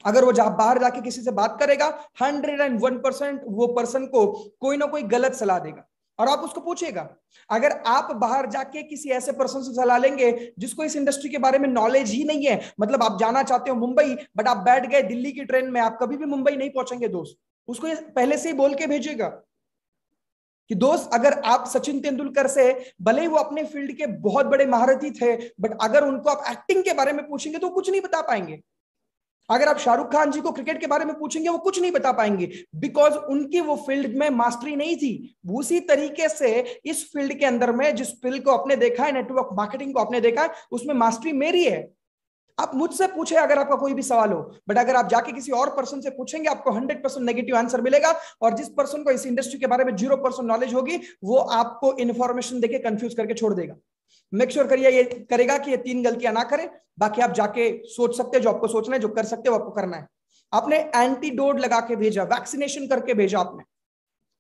अगर वो बाहर जाके किसी से बात करेगा, 101% वो पर्सन को कोई ना कोई गलत सलाह देगा। और आप उसको पूछेगा, अगर आप बाहर जाके किसी ऐसे पर्सन से सलाह लेंगे जिसको इस इंडस्ट्री के बारे में नॉलेज ही नहीं है, मतलब आप जाना चाहते हो मुंबई बट आप बैठ गए दिल्ली की ट्रेन में, आप कभी भी मुंबई नहीं पहुंचेंगे दोस्त, उसको पहले से ही बोल के भेजेगा कि दोस्त अगर आप सचिन तेंदुलकर से, भले ही वो अपने फील्ड के बहुत बड़े महारथी थे, बट अगर उनको आप एक्टिंग के बारे में पूछेंगे तो कुछ नहीं बता पाएंगे। अगर आप शाहरुख खान जी को क्रिकेट के बारे में पूछेंगे वो कुछ नहीं बता पाएंगे, बिकॉज उनकी वो फील्ड में मास्टरी नहीं थी। उसी तरीके से इस फील्ड के अंदर में जिस फील्ड को आपने देखा है, नेटवर्क मार्केटिंग को आपने देखा है, उसमें मास्टरी मेरी है। आप मुझसे पूछे अगर आपका कोई भी सवाल हो, बट अगर आप जाके किसी और पर्सन से पूछेंगे आपको 100% नेगेटिव आंसर मिलेगा। और जिस पर्सन को इस इंडस्ट्री के बारे में 0% नॉलेज होगी वो आपको इन्फॉर्मेशन देके कंफ्यूज करके छोड़ देगा। मेक श्योर करिए ये करेगा कि ये 3 गलतियां ना करे। बाकी आप जाके सोच सकते हैं जो आपको सोचना है, जो कर सकते हो आपको करना है। आपने एंटीडोट लगा के भेजा, वैक्सीनेशन करके भेजा आपने,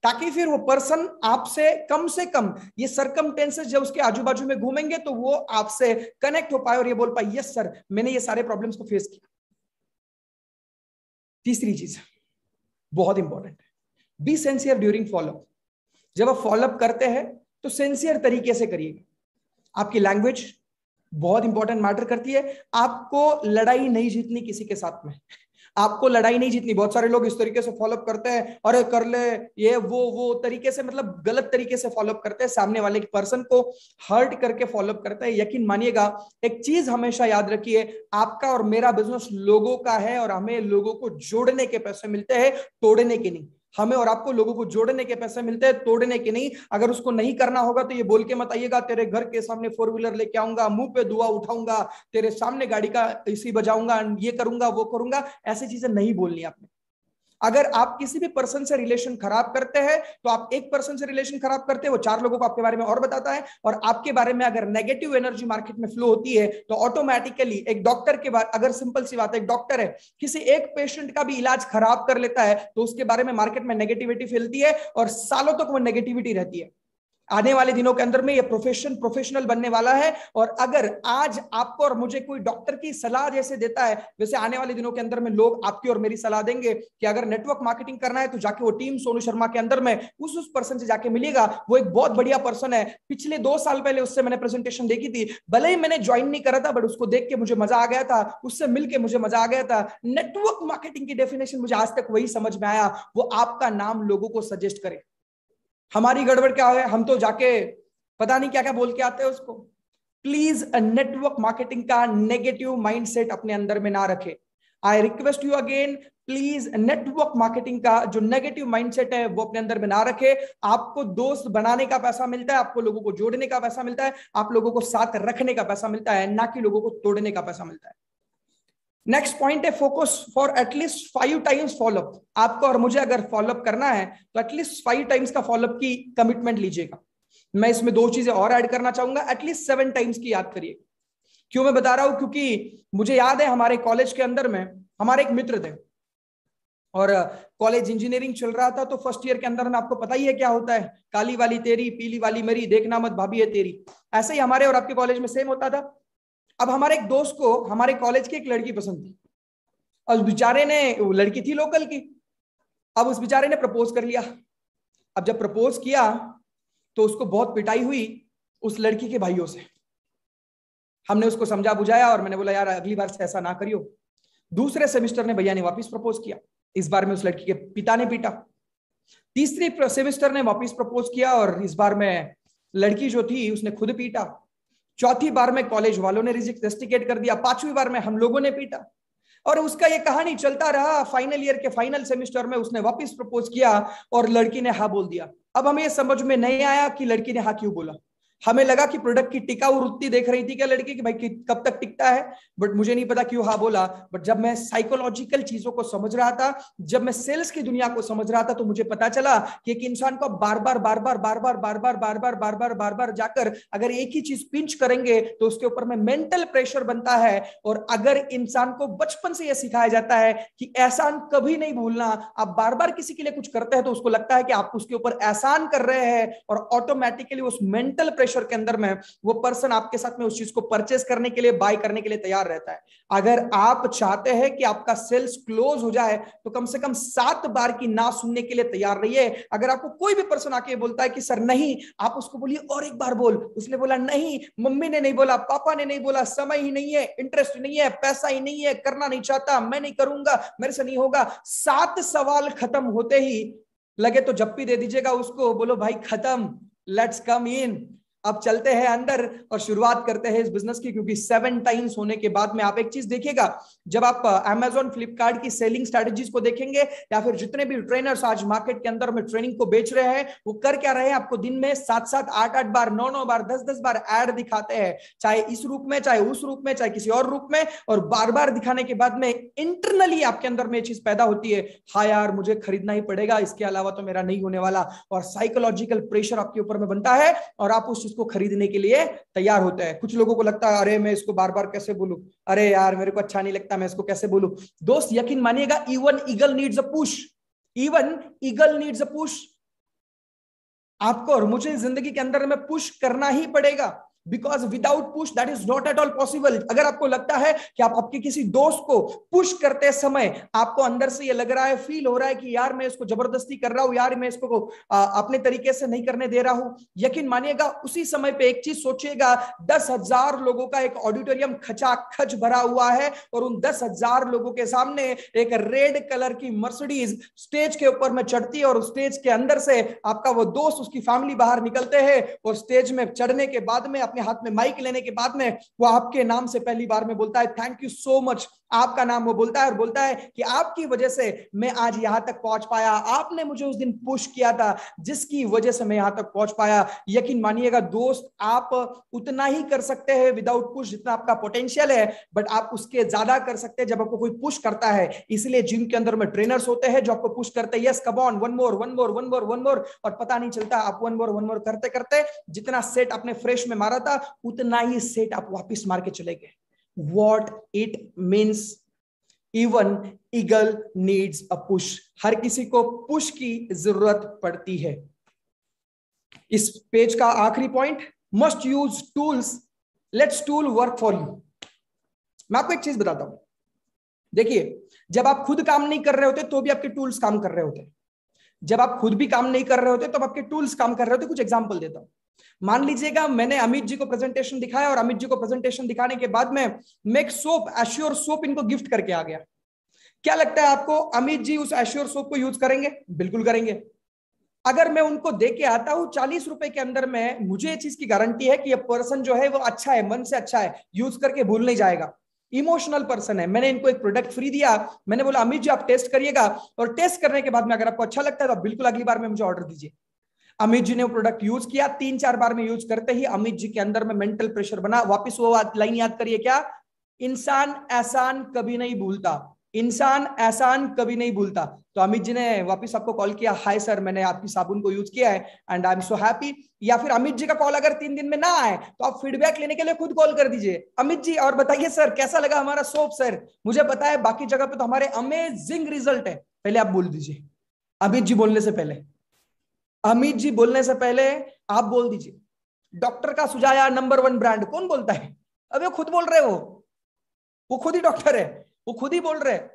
ताकि फिर वो पर्सन आपसे कम ये सरकमटेंसेस जब उसके आजू बाजू में घूमेंगे तो वो आपसे कनेक्ट हो पाए और ये बोल पाए यस सर मैंने ये सारे प्रॉब्लम्स को फेस किया। तीसरी चीज बहुत इंपॉर्टेंट है, बी सिंसियर ड्यूरिंग फॉलोअप। जब आप फॉलोअप करते हैं तो सिंसियर तरीके से करिएगा। आपकी लैंग्वेज बहुत इंपॉर्टेंट मैटर करती है। आपको लड़ाई नहीं जीतनी किसी के साथ में, आपको लड़ाई नहीं जीतनी। बहुत सारे लोग इस तरीके से फॉलोअप करते हैं, अरे कर ले ये वो तरीके से, मतलब गलत तरीके से फॉलोअप करते हैं, सामने वाले पर्सन को हर्ट करके फॉलोअप करते हैं। यकीन मानिएगा एक चीज हमेशा याद रखिए, आपका और मेरा बिजनेस लोगों का है और हमें लोगों को जोड़ने के पैसे मिलते हैं, तोड़ने के नहीं। हमें और आपको लोगों को जोड़ने के पैसे मिलते हैं, तोड़ने के नहीं। अगर उसको नहीं करना होगा तो ये बोल के मत आइएगा तेरे घर के सामने 4 व्हीलर लेके आऊंगा, मुंह पे दुआ उठाऊंगा, तेरे सामने गाड़ी का एसी बजाऊंगा, ये करूंगा वो करूंगा। ऐसी चीजें नहीं बोलनी आपने। अगर आप किसी भी पर्सन से रिलेशन खराब करते हैं तो आप एक पर्सन से रिलेशन खराब करते हैं, वो 4 लोगों को आपके बारे में और बताता है। और आपके बारे में अगर नेगेटिव एनर्जी मार्केट में फ्लो होती है तो ऑटोमेटिकली एक डॉक्टर के बाद, अगर सिंपल सी बात है, एक डॉक्टर है किसी एक पेशेंट का भी इलाज खराब कर लेता है तो उसके बारे में मार्केट में नेगेटिविटी फैलती है और सालों तक वो नेगेटिविटी रहती है। आने वाले दिनों के अंदर में ये प्रोफेशनल बनने वाला है। और अगर आज आपको और मुझे कोई डॉक्टर की सलाह जैसे देता है, वैसे आने वाले दिनों के अंदर में लोग आपकी और मेरी सलाह देंगे कि अगर नेटवर्क मार्केटिंग करना है तो जाके वो टीम सोनू शर्मा के अंदर में उस पर्सन से जाके मिलेगा। वो एक बहुत बढ़िया पर्सन है। पिछले 2 साल पहले उससे मैंने प्रेजेंटेशन देखी थी, भले ही मैंने ज्वाइन नहीं करा था, बट उसको देख के मुझे मजा आ गया था, उससे मिलके मुझे मजा आ गया था। नेटवर्क मार्केटिंग की डेफिनेशन मुझे आज तक वही समझ में आया, वो आपका नाम लोगों को सजेस्ट करे। हमारी गड़बड़ क्या है, हम तो जाके पता नहीं क्या क्या बोल के आते हैं उसको। प्लीज नेटवर्क मार्केटिंग का नेगेटिव माइंडसेट अपने अंदर में ना रखे। I request you again, please network marketing का जो नेगेटिव माइंडसेट है वो अपने अंदर में ना रखे। आपको दोस्त बनाने का पैसा मिलता है, आपको लोगों को जोड़ने का पैसा मिलता है, आप लोगों को साथ रखने का पैसा मिलता है, ना कि लोगों को तोड़ने का पैसा मिलता है। नेक्स्ट पॉइंट है focus for at least 5 times follow up. आपको और मुझे अगर फॉलोअप करना है तो एटलीस्ट 5 टाइम्स का फॉलोअप की कमिटमेंट लीजिएगा। मैं इसमें 2 चीजें और ऐड करना चाहूंगा, एटलीस्ट 7 टाइम्स की याद करिए। क्यों मैं बता रहा हूं, क्योंकि मुझे याद है हमारे कॉलेज के अंदर में हमारे एक मित्र थे और कॉलेज इंजीनियरिंग चल रहा था। तो फर्स्ट ईयर के अंदर में आपको पता ही है क्या होता है, काली वाली तेरी पीली वाली मेरी, देखना मत भाभी है तेरी। ऐसे ही हमारे और आपके कॉलेज में सेम होता था। अब हमारे एक दोस्त को हमारे कॉलेज की एक लड़की पसंद थी और उस बेचारे ने, वो लड़की थी लोकल की, अब उस बेचारे ने प्रपोज कर लिया। अब जब प्रपोज किया तो उसको बहुत पिटाई हुई उस लड़की के भाइयों से। हमने उसको समझा बुझाया और मैंने बोला यार अगली बार से ऐसा ना करियो। दूसरे सेमेस्टर ने भैया ने वापस प्रपोज किया, इस बार में उस लड़की के पिता ने पीटा। तीसरी सेमेस्टर ने वापस प्रपोज किया और इस बार में लड़की जो थी उसने खुद पीटा। चौथी बार में कॉलेज वालों ने रेस्टिकेट कर दिया। 5वीं बार में हम लोगों ने पीटा। और उसका ये कहानी चलता रहा। फाइनल ईयर के फाइनल सेमेस्टर में उसने वापस प्रपोज किया और लड़की ने हाँ बोल दिया। अब हमें ये समझ में नहीं आया कि लड़की ने हाँ क्यों बोला। हमें लगा कि प्रोडक्ट की टिकाऊ वृत्ति देख रही थी क्या लड़की की, भाई कब तक टिकता है, बट मुझे नहीं पता क्यों हाँ बोला। बट जब मैं साइकोलॉजिकल चीजों को समझ रहा था, जब मैं सेल्स की दुनिया को समझ रहा था, तो मुझे पता चला कि एक इंसान को बार बार जाकर अगर एक ही चीज पिंच करेंगे तो उसके ऊपर में मेंटल प्रेशर बनता है। और अगर इंसान को बचपन से यह सिखाया जाता है कि एहसान कभी नहीं भूलना, आप बार बार किसी के लिए कुछ करते हैं तो उसको लगता है कि आप उसके ऊपर एहसान कर रहे हैं और ऑटोमेटिकली उस मेंटल प्रेशर के अंदर में वो पर्सन आपके साथ में उस चीज को परचेस करने के लिए, बाय करने के लिए तैयार रहता है। अगर आप चाहते हैं कि आपका सेल्स क्लोज हो जाए तो कम से कम 7 बार की ना सुनने के लिए तैयार रहिए। अगर आपको कोई भी पर्सन आके बोलता है कि सर नहीं, आप उसको बोलिए और एक बार बोल। उसने बोला नहीं, मम्मी ने नहीं बोला, पापा ने नहीं बोला, समय ही नहीं है, इंटरेस्ट नहीं है, पैसा ही नहीं है, करना नहीं चाहता, मैं नहीं करूंगा, मेरे से नहीं होगा। 7 सवाल खत्म होते ही लगे तो जप्पी दे दीजिएगा उसको, बोलो भाई खत्म, लेट्स कम इन। अब चलते हैं अंदर और शुरुआत करते हैं इस बिजनेस की, क्योंकि 7 टाइम्स होने के बाद में आप एक चीज देखिएगा, जब आप Amazon फ्लिपकार्ट की सेलिंग स्ट्रेटजीज को देखेंगे या फिर जितने भी ट्रेनर्स आज मार्केट के अंदर में ट्रेनिंग को बेच रहे हैं, वो कर क्या रहे हैं, आपको दिन में 7-7, 8-8 बार, 9-9 बार, 10-10 बार ऐड दिखाते हैं, चाहे इस रूप में, चाहे उस रूप में, चाहे किसी और रूप में, और बार बार दिखाने के बाद में इंटरनली आपके अंदर में चीज पैदा होती है, हाँ यार मुझे खरीदना ही पड़ेगा, इसके अलावा तो मेरा नहीं होने वाला, और साइकोलॉजिकल प्रेशर आपके ऊपर में बनता है और आप उस चीज को खरीदने के लिए तैयार होते हैं। कुछ लोगों को लगता है अरे मैं इसको बार बार कैसे बोलूं, अरे यार मेरे को अच्छा नहीं लगता, मैं इसको कैसे बोलूं। दोस्त यकीन मानिएगा, even eagle needs a push, even eagle needs a push. आपको और मुझे जिंदगी के अंदर में पुश करना ही पड़ेगा, because without push that is not at all possible. अगर आपको लगता है कि आप आपके किसी दोस्त को पुश करते समय आपको अंदर से ये लग रहा है, फील हो रहा है कि यार मैं इसको जबरदस्ती कर रहा हूं, यार मैं इसको अपने तरीके से नहीं करने दे रहा हूं, यकीन मानिएगा उसी समय पे एक चीज सोचिएगा, 10,000 लोगों का एक ऑडिटोरियम खचाखच भरा हुआ है और उन 10,000 लोगों के सामने एक रेड कलर की मर्सिडीज स्टेज के ऊपर में चढ़ती है और स्टेज के अंदर से आपका वो दोस्त, उसकी फैमिली बाहर निकलते हैं और स्टेज में चढ़ने के बाद में, अपने हाथ में माइक लेने के बाद में, वो आपके नाम से पहली बार में बोलता है थैंक यू सो मच, आपका नाम वो बोलता है और बोलता है कि आपकी वजह से मैं आज यहां तक पहुंच पाया, आपने मुझे उस दिन पुश किया था जिसकी वजह से मैं यहां तक पहुंच पाया। यकीन मानिएगा दोस्त, आप उतना ही कर सकते हैं विदाउट पुश जितना आपका पोटेंशियल है, बट आप उसके ज्यादा कर सकते हैं जब आपको कोई पुश करता है। इसलिए जिम के अंदर में ट्रेनर्स होते हैं जो आपको पुश करते हैं, yes come on, one more one more one more one more, और पता नहीं चलता आप वन मोर करते करते जितना सेट आपने फ्रेश में मारा था उतना ही सेट आप वापस मार के चले गए। What it means, even eagle needs a push. हर किसी को पुश की जरूरत पड़ती है। इस पेज का आखिरी point, must use tools, let's tool work for you. मैं आपको एक चीज बताता हूं, देखिए जब आप खुद काम नहीं कर रहे होते तो भी आपके टूल्स काम कर रहे होते, जब आप खुद भी काम नहीं कर रहे होते तो आपके टूल्स काम कर रहे होते। कुछ एग्जांपल देता हूं। मान लीजिएगा मैंने अमित जी को प्रेजेंटेशन दिखाया और अमित जी को प्रेजेंटेशन दिखाने के बाद में मैं एक सोप, एश्योर सोप इनको गिफ्ट करके आ गया। क्या लगता है आपको अमित जी उस एश्योर सोप को यूज करेंगे? बिल्कुल करेंगे। अगर मैं उनको दे के आता हूं 40 रुपए के अंदर में, मुझे ये चीज की गारंटी है कि ये पर्सन जो है वो अच्छा है, मन से अच्छा है, यूज करके भूल नहीं जाएगा, इमोशनल पर्सन है। मैंने इनको एक प्रोडक्ट फ्री दिया, मैंने बोला अमित जी आप टेस्ट करिएगा, और टेस्ट करने के बाद में अगर आपको अच्छा लगता है तो आप बिल्कुल अगली बार में मुझे ऑर्डर दीजिए। अमित जी ने वो प्रोडक्ट यूज किया, 3-4 बार में यूज करते ही अमित जी के अंदर में मेंटल प्रेशर बना। वापस वो लाइन याद करिए, क्या? इंसान एहसान कभी नहीं भूलता, इंसान एहसान कभी नहीं भूलता। तो अमित जी ने वापस आपको कॉल किया, हाय सर मैंने आपकी साबुन को यूज किया है and I am so happy. या फिर अमित जी का कॉल अगर 3 दिन में ना आए तो आप फीडबैक लेने के लिए खुद कॉल कर दीजिए, अमित जी और बताइए सर कैसा लगा हमारा सोप, सर मुझे पता है बाकी जगह पे तो हमारे अमेजिंग रिजल्ट है। पहले आप बोल दीजिए, अमित जी बोलने से पहले, अमित जी बोलने से पहले आप बोल दीजिए डॉक्टर का सुझाया नंबर 1 ब्रांड। कौन बोलता है? अबे खुद बोल रहे हो, वो खुद ही डॉक्टर है, वो खुद ही बोल रहे हैं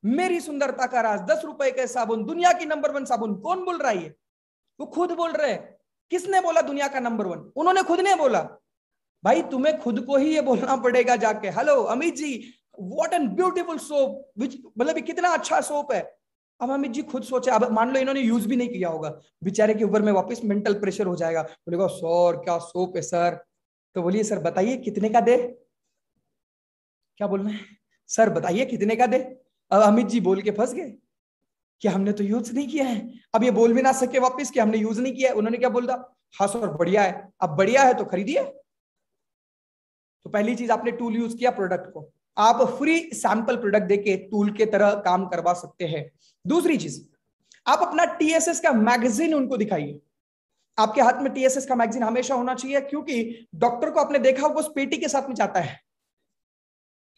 मेरी सुंदरता का राज 10 रुपए के साबुन, दुनिया की नंबर 1 साबुन। कौन बोल रहा है ये? वो खुद बोल रहे हैं। किसने बोला दुनिया का नंबर 1? उन्होंने खुद ने बोला। भाई तुम्हें खुद को ही ये बोलना पड़ेगा जाके, hello Amit ji what an beautiful soap, which मतलब कितना अच्छा सोप है। अब अमित जी खुद सोचे, अब मान लो इन्होंने यूज भी नहीं किया होगा, बेचारे के ऊपर में वापस मेंटल प्रेशर हो जाएगा, बोलेगा सर क्या सोप है सर। तो बोलिए सर बताइए कितने का दे, क्या बोलना है सर बताइए कितने का दे। अब अमित जी बोल के फंस गए कि हमने तो यूज नहीं किया है। अब ये बोल भी ना सके वापस कि हमने यूज नहीं किया है। उन्होंने क्या बोला, हाँ सर बढ़िया है। अब बढ़िया है तो खरीदिए। तो पहली चीज आपने टूल यूज किया, प्रोडक्ट को आप फ्री सैंपल प्रोडक्ट देके टूल के तरह काम करवा सकते हैं। दूसरी चीज, आप अपना टीएसएस का मैगजीन उनको दिखाइए। आपके हाथ में टीएसएस का मैगजीन हमेशा होना चाहिए, क्योंकि डॉक्टर को आपने देखा वो उस पेटी के साथ में जाता है,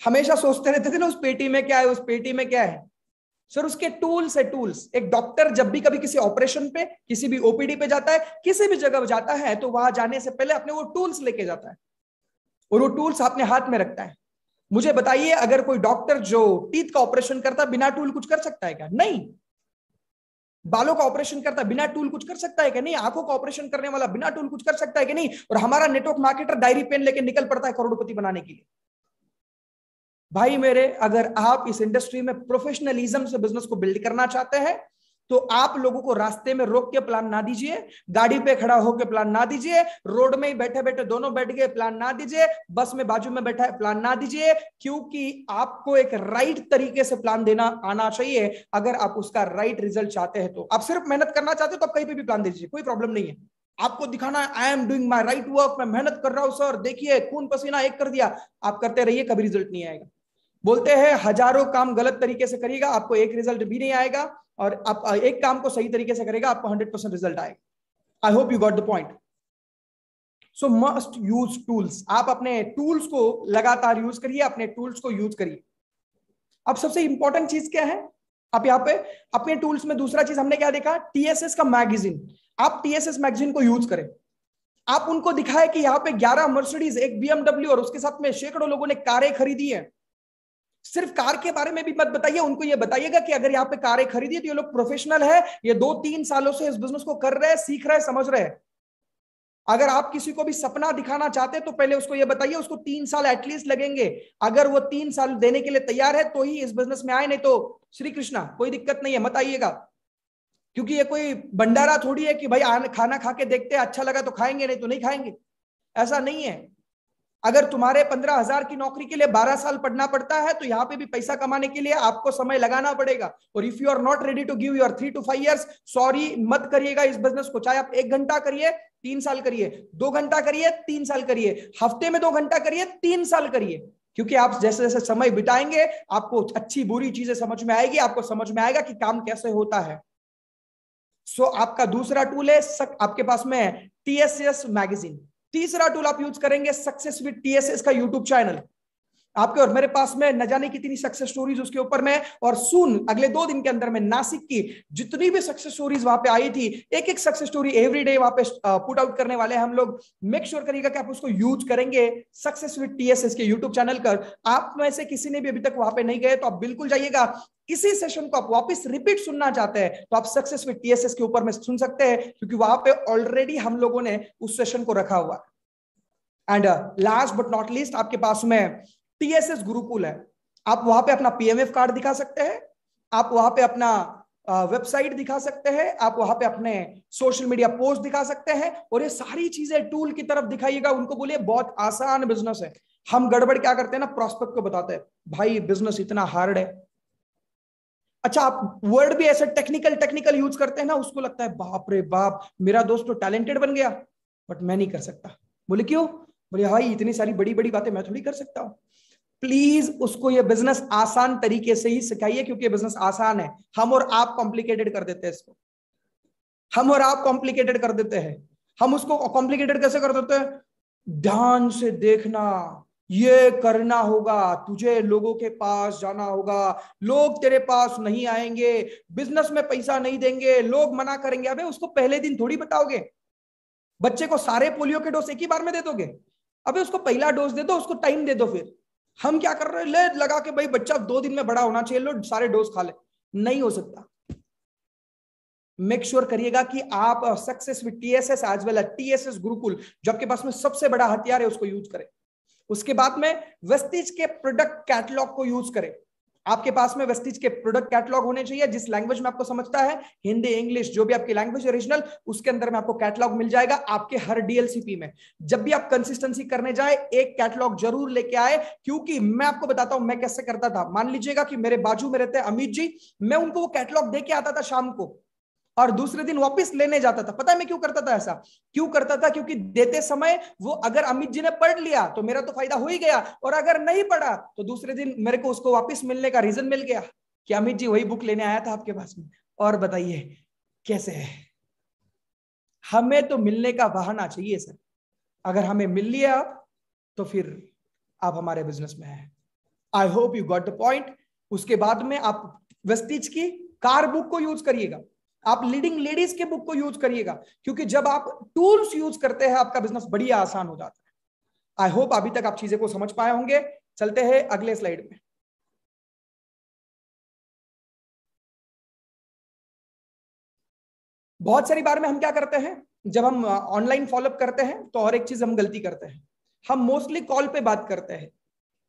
हमेशा सोचते रहते थे ना उस पेटी में क्या है, उस पेटी में क्या है। सर उसके टूल्स है, टूल्स। एक डॉक्टर जब भी कभी किसी ऑपरेशन पे, किसी भी ओपीडी पे जाता है, किसी भी जगह जाता है, तो वहां जाने से पहले अपने वो टूल्स लेके जाता है और वो टूल्स अपने हाथ में रखता है। मुझे बताइए अगर कोई डॉक्टर जो टीथ का ऑपरेशन करता बिना टूल कुछ कर सकता है क्या? नहीं। बालों का ऑपरेशन करता बिना टूल कुछ कर सकता है क्या? नहीं। आंखों का ऑपरेशन करने वाला बिना टूल कुछ कर सकता है कि नहीं? और हमारा नेटवर्क मार्केटर डायरी पेन लेके निकल पड़ता है करोड़पति बनाने के लिए। भाई मेरे, अगर आप इस इंडस्ट्री में प्रोफेशनलिज्म से बिजनेस को बिल्ड करना चाहते हैं तो आप लोगों को रास्ते में रोक के प्लान ना दीजिए, गाड़ी पे खड़ा होकर प्लान ना दीजिए, रोड में ही बैठे बैठे दोनों बैठ गए प्लान ना दीजिए, बस में बाजू में बैठा है प्लान ना दीजिए, क्योंकि आपको एक राइट तरीके से प्लान देना आना चाहिए। अगर आप उसका राइट रिजल्ट चाहते हैं तो आप सिर्फ मेहनत करना चाहते हो तो आप कहीं पे भी प्लान दे दीजिए, कोई प्रॉब्लम नहीं है। आपको दिखाना I am doing my right work, मैं मेहनत कर रहा हूं सर, देखिए खून पसीना एक कर दिया, आप करते रहिए, कभी रिजल्ट नहीं आएगा। बोलते हैं हजारों काम गलत तरीके से करिएगा, आपको एक रिजल्ट भी नहीं आएगा, और आप एक काम को सही तरीके से करेगा, आपको 100% रिजल्ट आएगा। I hope you got the point. So must use tools. आप अपने टूल्स को लगातार यूज करिए, अपने टूल्स को यूज करिए। अब सबसे इंपॉर्टेंट चीज क्या है, आप यहाँ पे अपने टूल्स में दूसरा चीज हमने क्या देखा, टीएसएस का मैगजीन। आप टीएसएस मैगजीन को यूज करें, आप उनको दिखाए कि यहाँ पे 11 मर्सिडीज, एक बीएमडब्ल्यू और उसके साथ में सैकड़ों लोगों ने कारें खरीदी है। सिर्फ कार के बारे में भी मत बताइए, उनको ये बताइएगा कि अगर यहाँ पे कारें खरीदी तो ये लोग प्रोफेशनल है, ये 2-3 सालों से इस बिजनेस को कर रहे हैं, सीख रहे हैं, समझ रहे हैं। अगर आप किसी को भी सपना दिखाना चाहते हैं तो पहले उसको ये बताइए उसको 3 साल एटलीस्ट लगेंगे। अगर वो 3 साल देने के लिए तैयार है तो ही इस बिजनेस में आए, नहीं तो श्री कृष्णा, कोई दिक्कत नहीं है, मत आइएगा। क्योंकि ये कोई भंडारा थोड़ी है कि भाई खाना खा के देखते हैं, अच्छा लगा तो खाएंगे, नहीं तो नहीं खाएंगे, ऐसा नहीं है। अगर तुम्हारे 15,000 की नौकरी के लिए 12 साल पढ़ना पड़ता है तो यहाँ पे भी पैसा कमाने के लिए आपको समय लगाना पड़ेगा। और if you are not ready to give your 3 to 5 years, sorry, मत करिएगा इस बिजनेस को। चाहे आप 1 घंटा करिए, 3 साल करिए, 2 घंटा करिए, 3 साल करिए, हफ्ते में 2 घंटा करिए, 3 साल करिए। क्योंकि आप जैसे जैसे समय बिताएंगे आपको अच्छी बुरी चीजें समझ में आएगी, आपको समझ में आएगा कि काम कैसे होता है। सो आपका दूसरा टूल है आपके पास में टीएसएस मैगजीन। तीसरा टूल आप यूज करेंगे सक्सेस विद टीएसएस का यूट्यूब चैनल। आपके और मेरे पास में न जाने कितनी सक्सेस स्टोरीज उसके ऊपर में, और सुन अगले 2 दिन के अंदर में नासिक की जितनी भी सक्सेस स्टोरीज वहां पे आई थी, एक एक सक्सेस स्टोरी एवरीडे वहां पे पुट आउट करने वाले हैं हम लोग। मेक श्योर करिएगा कि आप उसको यूज करेंगे सक्सेस विद टीएसएस के यूट्यूब चैनल कर। आप में से किसी ने भी अभी तक वहां पे नहीं गए तो आप बिल्कुल जाइएगा। इसी सेशन को आप वापस रिपीट सुनना चाहते हैं तो आप सक्सेस विद टीएसएस के ऊपर में सुन सकते हैं, क्योंकि वहां पे ऑलरेडी हम लोगों ने उस सेशन को रखा हुआ। And last but not least, आपके पास में टीएसएस गुरुकुल है। आप वहां पे अपना पीएमएफ कार्ड दिखा सकते हैं, आप वहां पे अपना वेबसाइट दिखा सकते हैं, आप वहां पे अपने सोशल मीडिया पोस्ट दिखा सकते हैं, और ये सारी चीजें टूल की तरफ दिखाइएगा। उनको बोलिए बहुत आसान बिजनेस है। हम गड़बड़ क्या करते हैं ना, प्रॉस्पेक्ट को बताते हैं भाई बिजनेस इतना हार्ड है। अच्छा, आप वर्ड भी ऐसे टेक्निकल यूज करते हैं ना, उसको लगता है बाप रे बाप मेरा दोस्त तो टैलेंटेड बन गया, बट मैं नहीं कर सकता। बोले क्यों? बोले भाई इतनी सारी बड़ी बड़ी बातें मैं थोड़ी कर सकता हूं। प्लीज उसको ये बिजनेस आसान तरीके से ही सिखाइए, क्योंकि बिजनेस आसान है। हम और आप कॉम्प्लिकेटेड कर देते हैं इसको, हम और आप कॉम्प्लिकेटेड कर देते हैं। हम उसको कॉम्प्लिकेटेड कैसे कर देते हैं? ध्यान से देखना, ये करना होगा, तुझे लोगों के पास जाना होगा, लोग तेरे पास नहीं आएंगे, बिजनेस में पैसा नहीं देंगे, लोग मना करेंगे। अबे उसको पहले दिन थोड़ी बताओगे। बच्चे को सारे पोलियो के डोज एक ही बार में दे दोगे? अबे उसको पहला डोज दे दो, उसको टाइम दे दो। फिर हम क्या कर रहे हैं, ले लगा के भाई बच्चा 2 दिन में बड़ा होना चाहिए, लो सारे डोज खा ले। नहीं हो सकता। मेक श्योर करिएगा कि आप success with TSS as well as TSS Gurukul, जो आपके पास में सबसे बड़ा हथियार है, उसको यूज करें। उसके बाद में वेस्टीज के प्रोडक्ट कैटलॉग को यूज करें। आपके पास में वेस्टीज के प्रोडक्ट कैटलॉग होने चाहिए, जिस लैंग्वेज में आपको समझता है, हिंदी, इंग्लिश, जो भी आपकी लैंग्वेज ओरिजिनल, उसके अंदर में आपको कैटलॉग मिल जाएगा। आपके हर डीएलसीपी में जब भी आप कंसिस्टेंसी करने जाए, एक कैटलॉग जरूर लेके आए। क्योंकि मैं आपको बताता हूं मैं कैसे करता था। मान लीजिएगा कि मेरे बाजू में रहते हैं अमित जी, मैं उनको वो कैटलॉग दे के आता था शाम को, और दूसरे दिन वापस लेने जाता था। पता है मैं क्यों करता था ऐसा? क्यों करता था? क्योंकि देते समय वो अगर अमित जी ने पढ़ लिया तो मेरा तो फायदा हो ही गया, और अगर नहीं पढ़ा तो दूसरे दिन मेरे को उसको वापस मिलने का रीजन मिल गया कि अमित जी वही बुक लेने आया था आपके पास में। और बताइए कैसे है? हमें तो मिलने का बहाना चाहिए सर। अगर हमें मिल लिया आप, तो फिर आप हमारे बिजनेस में हैं। I hope you got the point. उसके बाद में आप वेस्टीज की कार बुक को यूज करिएगा, आप लीडिंग लेडीज के बुक को यूज करिएगा, क्योंकि जब आप टूल्स यूज करते हैं आपका बिजनेस बढ़िया आसान हो जाता है। आई होप अभी तक आप चीजें को समझ पाए होंगे। चलते हैं अगले स्लाइड में। बहुत सारी बार में हम क्या करते हैं, जब हम ऑनलाइन फॉलोअप करते हैं तो और एक चीज हम गलती करते हैं, हम मोस्टली कॉल पे बात करते हैं।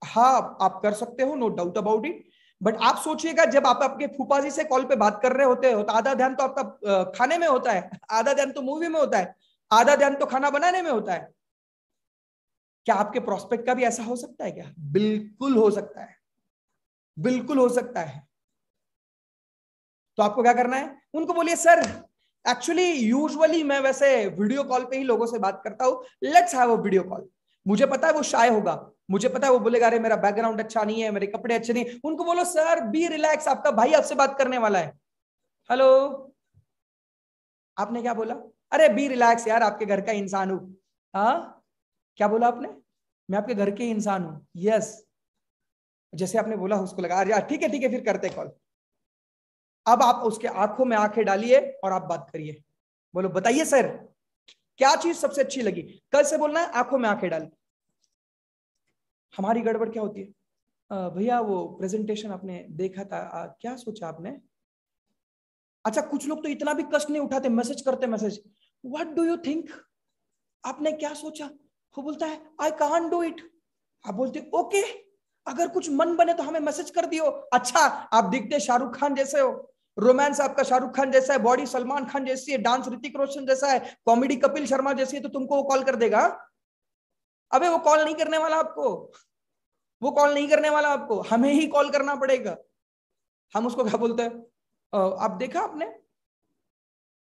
हाँ आप कर सकते हो, no doubt about it, but आप सोचिएगा जब आप आपके फूफा जी से कॉल पे बात कर रहे होते हो तो आधा ध्यान तो आपका खाने में होता है, आधा ध्यान तो मूवी में होता है, आधा ध्यान तो खाना बनाने में होता है। क्या आपके प्रोस्पेक्ट का भी ऐसा हो सकता है क्या? बिल्कुल हो सकता है, बिल्कुल हो सकता है। तो आपको क्या करना है, उनको बोलिए सर एक्चुअली यूजुअली मैं वैसे वीडियो कॉल पे ही लोगों से बात करता हूं, let's have a video call. मुझे पता है वो शाय होगा, मुझे पता है वो बोलेगा अरे मेरा बैकग्राउंड अच्छा नहीं है, मेरे कपड़े अच्छे नहीं। उनको बोलो सर बी रिलैक्स, आपका भाई आपसे बात करने वाला है। हेलो, आपने क्या बोला? अरे बी रिलैक्स यार, आपके घर का इंसान हूं। हाँ, क्या बोला आपने? मैं आपके घर के इंसान हूं। यस, जैसे आपने बोला उसको लगा अरे यार ठीक है फिर करते कॉल। अब आप उसके आंखों में आंखें डालिए और आप बात करिए। बोलो बताइए सर क्या चीज सबसे अच्छी लगी? कल से बोलना है आंखों में आंखें डाल। हमारी गड़बड़ क्या होती है, भैया वो प्रेजेंटेशन आपने देखा था, क्या सोचा आपने? अच्छा, कुछ लोग तो इतना भी कष्ट नहीं उठाते, मैसेज करते message, what do you think, आपने क्या सोचा? वो बोलता है आई कांट डू इट। आप बोलते ओके, अगर कुछ मन बने तो हमें मैसेज कर दियो। अच्छा, आप दिखते शाहरुख खान जैसे हो, रोमांस आपका शाहरुख खान जैसा है, बॉडी सलमान खान जैसी है, डांस ऋतिक रोशन जैसा है, कॉमेडी कपिल शर्मा जैसी है, तो तुमको वो कॉल कर देगा? अबे वो कॉल नहीं करने वाला आपको, वो कॉल नहीं करने वाला आपको, हमें ही कॉल करना पड़ेगा। हम उसको क्या बोलते हैं, आप देखा आपने,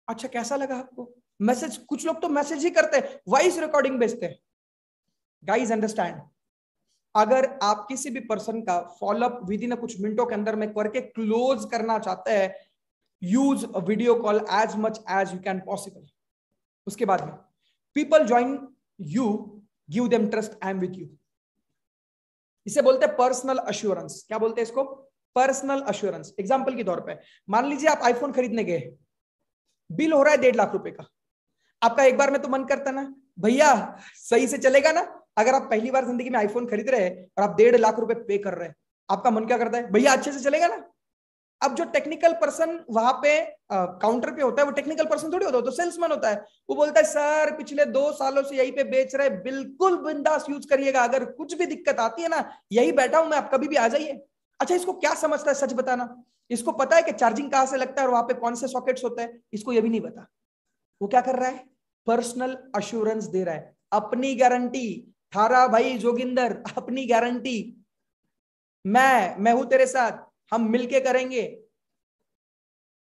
अच्छा कैसा लगा आपको? मैसेज, कुछ लोग तो मैसेज ही करते हैं, वॉइस रिकॉर्डिंग भेजते हैं। गाइस अंडरस्टैंड, अगर आप किसी भी पर्सन का फॉलोअप विद इन कुछ मिनटों के अंदर में करके क्लोज करना चाहते हैं, use a video call as much as you can possible. उसके बाद में people join you, give them trust, I am with you. इसे बोलते हैं पर्सनल अश्योरेंस। क्या बोलते हैं इसको? Personal assurance. एग्जांपल के तौर पे मान लीजिए आप आईफोन खरीदने गए, बिल हो रहा है 1.5 लाख रुपए का। आपका एक बार में तो मन करता ना भैया सही से चलेगा ना? अगर आप पहली बार जिंदगी में आईफोन खरीद रहे हैं और आप 1.5 लाख रुपए पे कर रहे हैं, आपका मन क्या करता है? भैया अच्छे से चलेगा ना? अब जो टेक्निकल पर्सन वहां पे काउंटर पे होता है, वो टेक्निकल पर्सन थोड़ी होता है, तो सेल्समैन होता है। वो बोलता है सर पिछले 2 सालों से यहीं पे बेच रहे, बिल्कुल बिंदास यूज करिएगा, अगर कुछ भी दिक्कत आती है ना यही बैठा हूं मैं, आप कभी भी आ जाइए। अच्छा, इसको क्या समझता है सच बताना? इसको पता है कि चार्जिंग कहां से लगता है और वहां पे कौन से सॉकेट्स होते हैं? इसको ये भी नहीं पता। वो क्या कर रहा है? पर्सनल अश्योरेंस दे रहा है, अपनी गारंटी। थारा भाई जोगिंदर, अपनी गारंटी, मैं हूं तेरे साथ, हम मिलके करेंगे।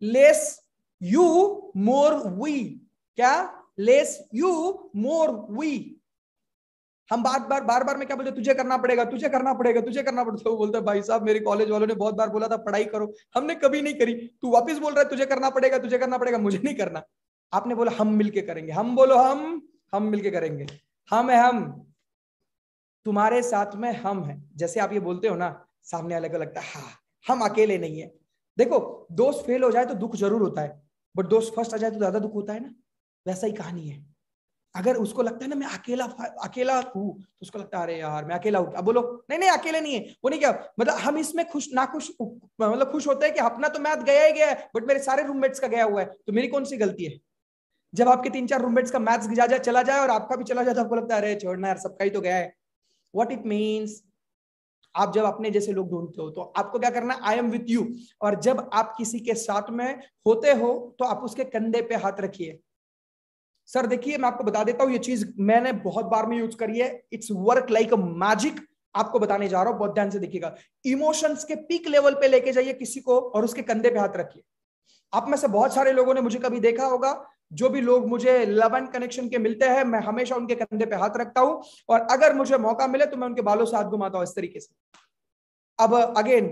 Less you more we. क्या? Less you more we. हम बार बार में क्या बोलते, तुझे करना पड़ेगा, तुझे करना पड़ेगा, तुझे करना पड़ेगा। वो बोलता है भाई साहब मेरे कॉलेज वालों ने बहुत बार बोला था पढ़ाई करो, हमने कभी नहीं करी, तू वापस बोल रहा है तुझे करना पड़ेगा, तुझे करना पड़ेगा। मुझे नहीं करना, आपने बोला हम मिलके करेंगे। हम बोलो हम मिलके करेंगे। हम है हम, तुम्हारे साथ में हम हैं। जैसे आप ये बोलते हो ना, सामने वाले को लगता है हाँ हम अकेले नहीं है। देखो, दोस्त फेल हो जाए तो दुख जरूर होता है, बट दोस्त फर्स्ट आ जाए तो ज्यादा दुख होता है ना। वैसा ही कहानी है। अगर उसको लगता है ना मैं अकेला अकेला हूं, तो उसको लगता है अरे यार मैं अकेला हूं। अब बोलो नहीं नहीं अकेले नहीं है, वो नहीं, क्या मतलब हम इसमें खुश ना खुश, मतलब खुश होते हैं कि अपना तो मैथ गया ही गया है, बट मेरे सारे रूममेट्स का गया हुआ है, तो मेरी कौन सी गलती है? जब आपके 3-4 रूममेट्स का मैथ्स चला जाए और आपका भी चला जाए, तो आपको लगता है अरे छोड़ना यार सबका ही तो गया है। व्हाट इट मीन्स, आप जब अपने जैसे लोग ढूंढते हो तो आपको क्या करना है? I am with you. और जब आप किसी के साथ में होते हो तो आप उसके कंधे पे हाथ रखिए। सर देखिए मैं आपको बता देता हूं, ये चीज मैंने बहुत बार में यूज करी है, it's work like a magic. आपको बताने जा रहा हूं, बहुत ध्यान से देखिएगा। इमोशंस के पीक लेवल पे लेके जाइए किसी को और उसके कंधे पे हाथ रखिए। आप में से बहुत सारे लोगों ने मुझे कभी देखा होगा, जो भी लोग मुझे लव एंड कनेक्शन के मिलते हैं, मैं हमेशा उनके कंधे पे हाथ रखता हूं, और अगर मुझे मौका मिले तो मैं उनके बालों से हाथ घुमाता हूं इस तरीके से। अब again,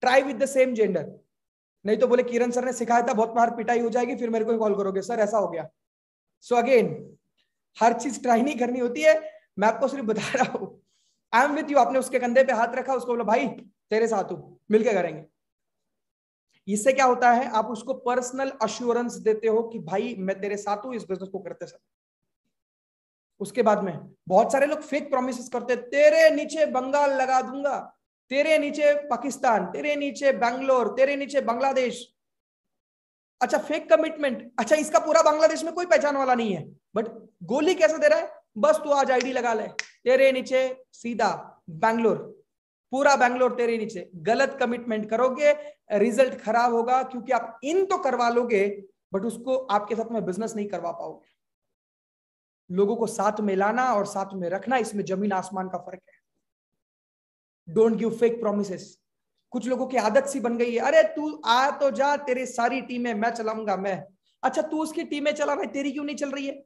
try with the same gender. नहीं तो बोले किरण सर ने सिखाया था, बहुत बार पिटाई हो जाएगी, फिर मेरे को कॉल करोगे सर ऐसा हो गया। सो अगेन, हर चीज ट्राई नहीं करनी होती है, मैं आपको सिर्फ बता रहा हूं। आई एम विथ यू, आपने उसके कंधे पे हाथ रखा, उसको बोला भाई तेरे साथ हूं, मिलके करेंगे। इससे क्या होता है, आप उसको पर्सनल अश्योरेंस देते हो कि भाई मैं तेरे साथ हूं इस बिजनेस को करते समय। उसके बाद में बहुत सारे लोग फेक प्रोमिस करते हैं, तेरे नीचे बंगाल लगा दूंगा, तेरे नीचे पाकिस्तान, तेरे नीचे बैंगलोर, तेरे नीचे बांग्लादेश। अच्छा, फेक कमिटमेंट। अच्छा, इसका पूरा बांग्लादेश में कोई पहचान वाला नहीं है, बट गोली कैसे दे रहा है? बस तू आज आईडी लगा ले, तेरे नीचे सीधा बैंगलोर, पूरा बैंगलोर तेरे नीचे। गलत कमिटमेंट करोगे, रिजल्ट खराब होगा, क्योंकि आप इन तो करवा लोगे बट उसको आपके साथ में बिजनेस नहीं करवा पाओगे। लोगों को साथ में लाना और साथ में रखना, इसमें जमीन आसमान का फर्क है। Don't give fake promises. कुछ लोगों की आदत सी बन गई है, अरे तू आ तो जा, तेरी सारी टीमें मैं चलाऊंगा मैं। अच्छा, तू उसकी टीमें चला रहा है, तेरी क्यों नहीं चल रही है?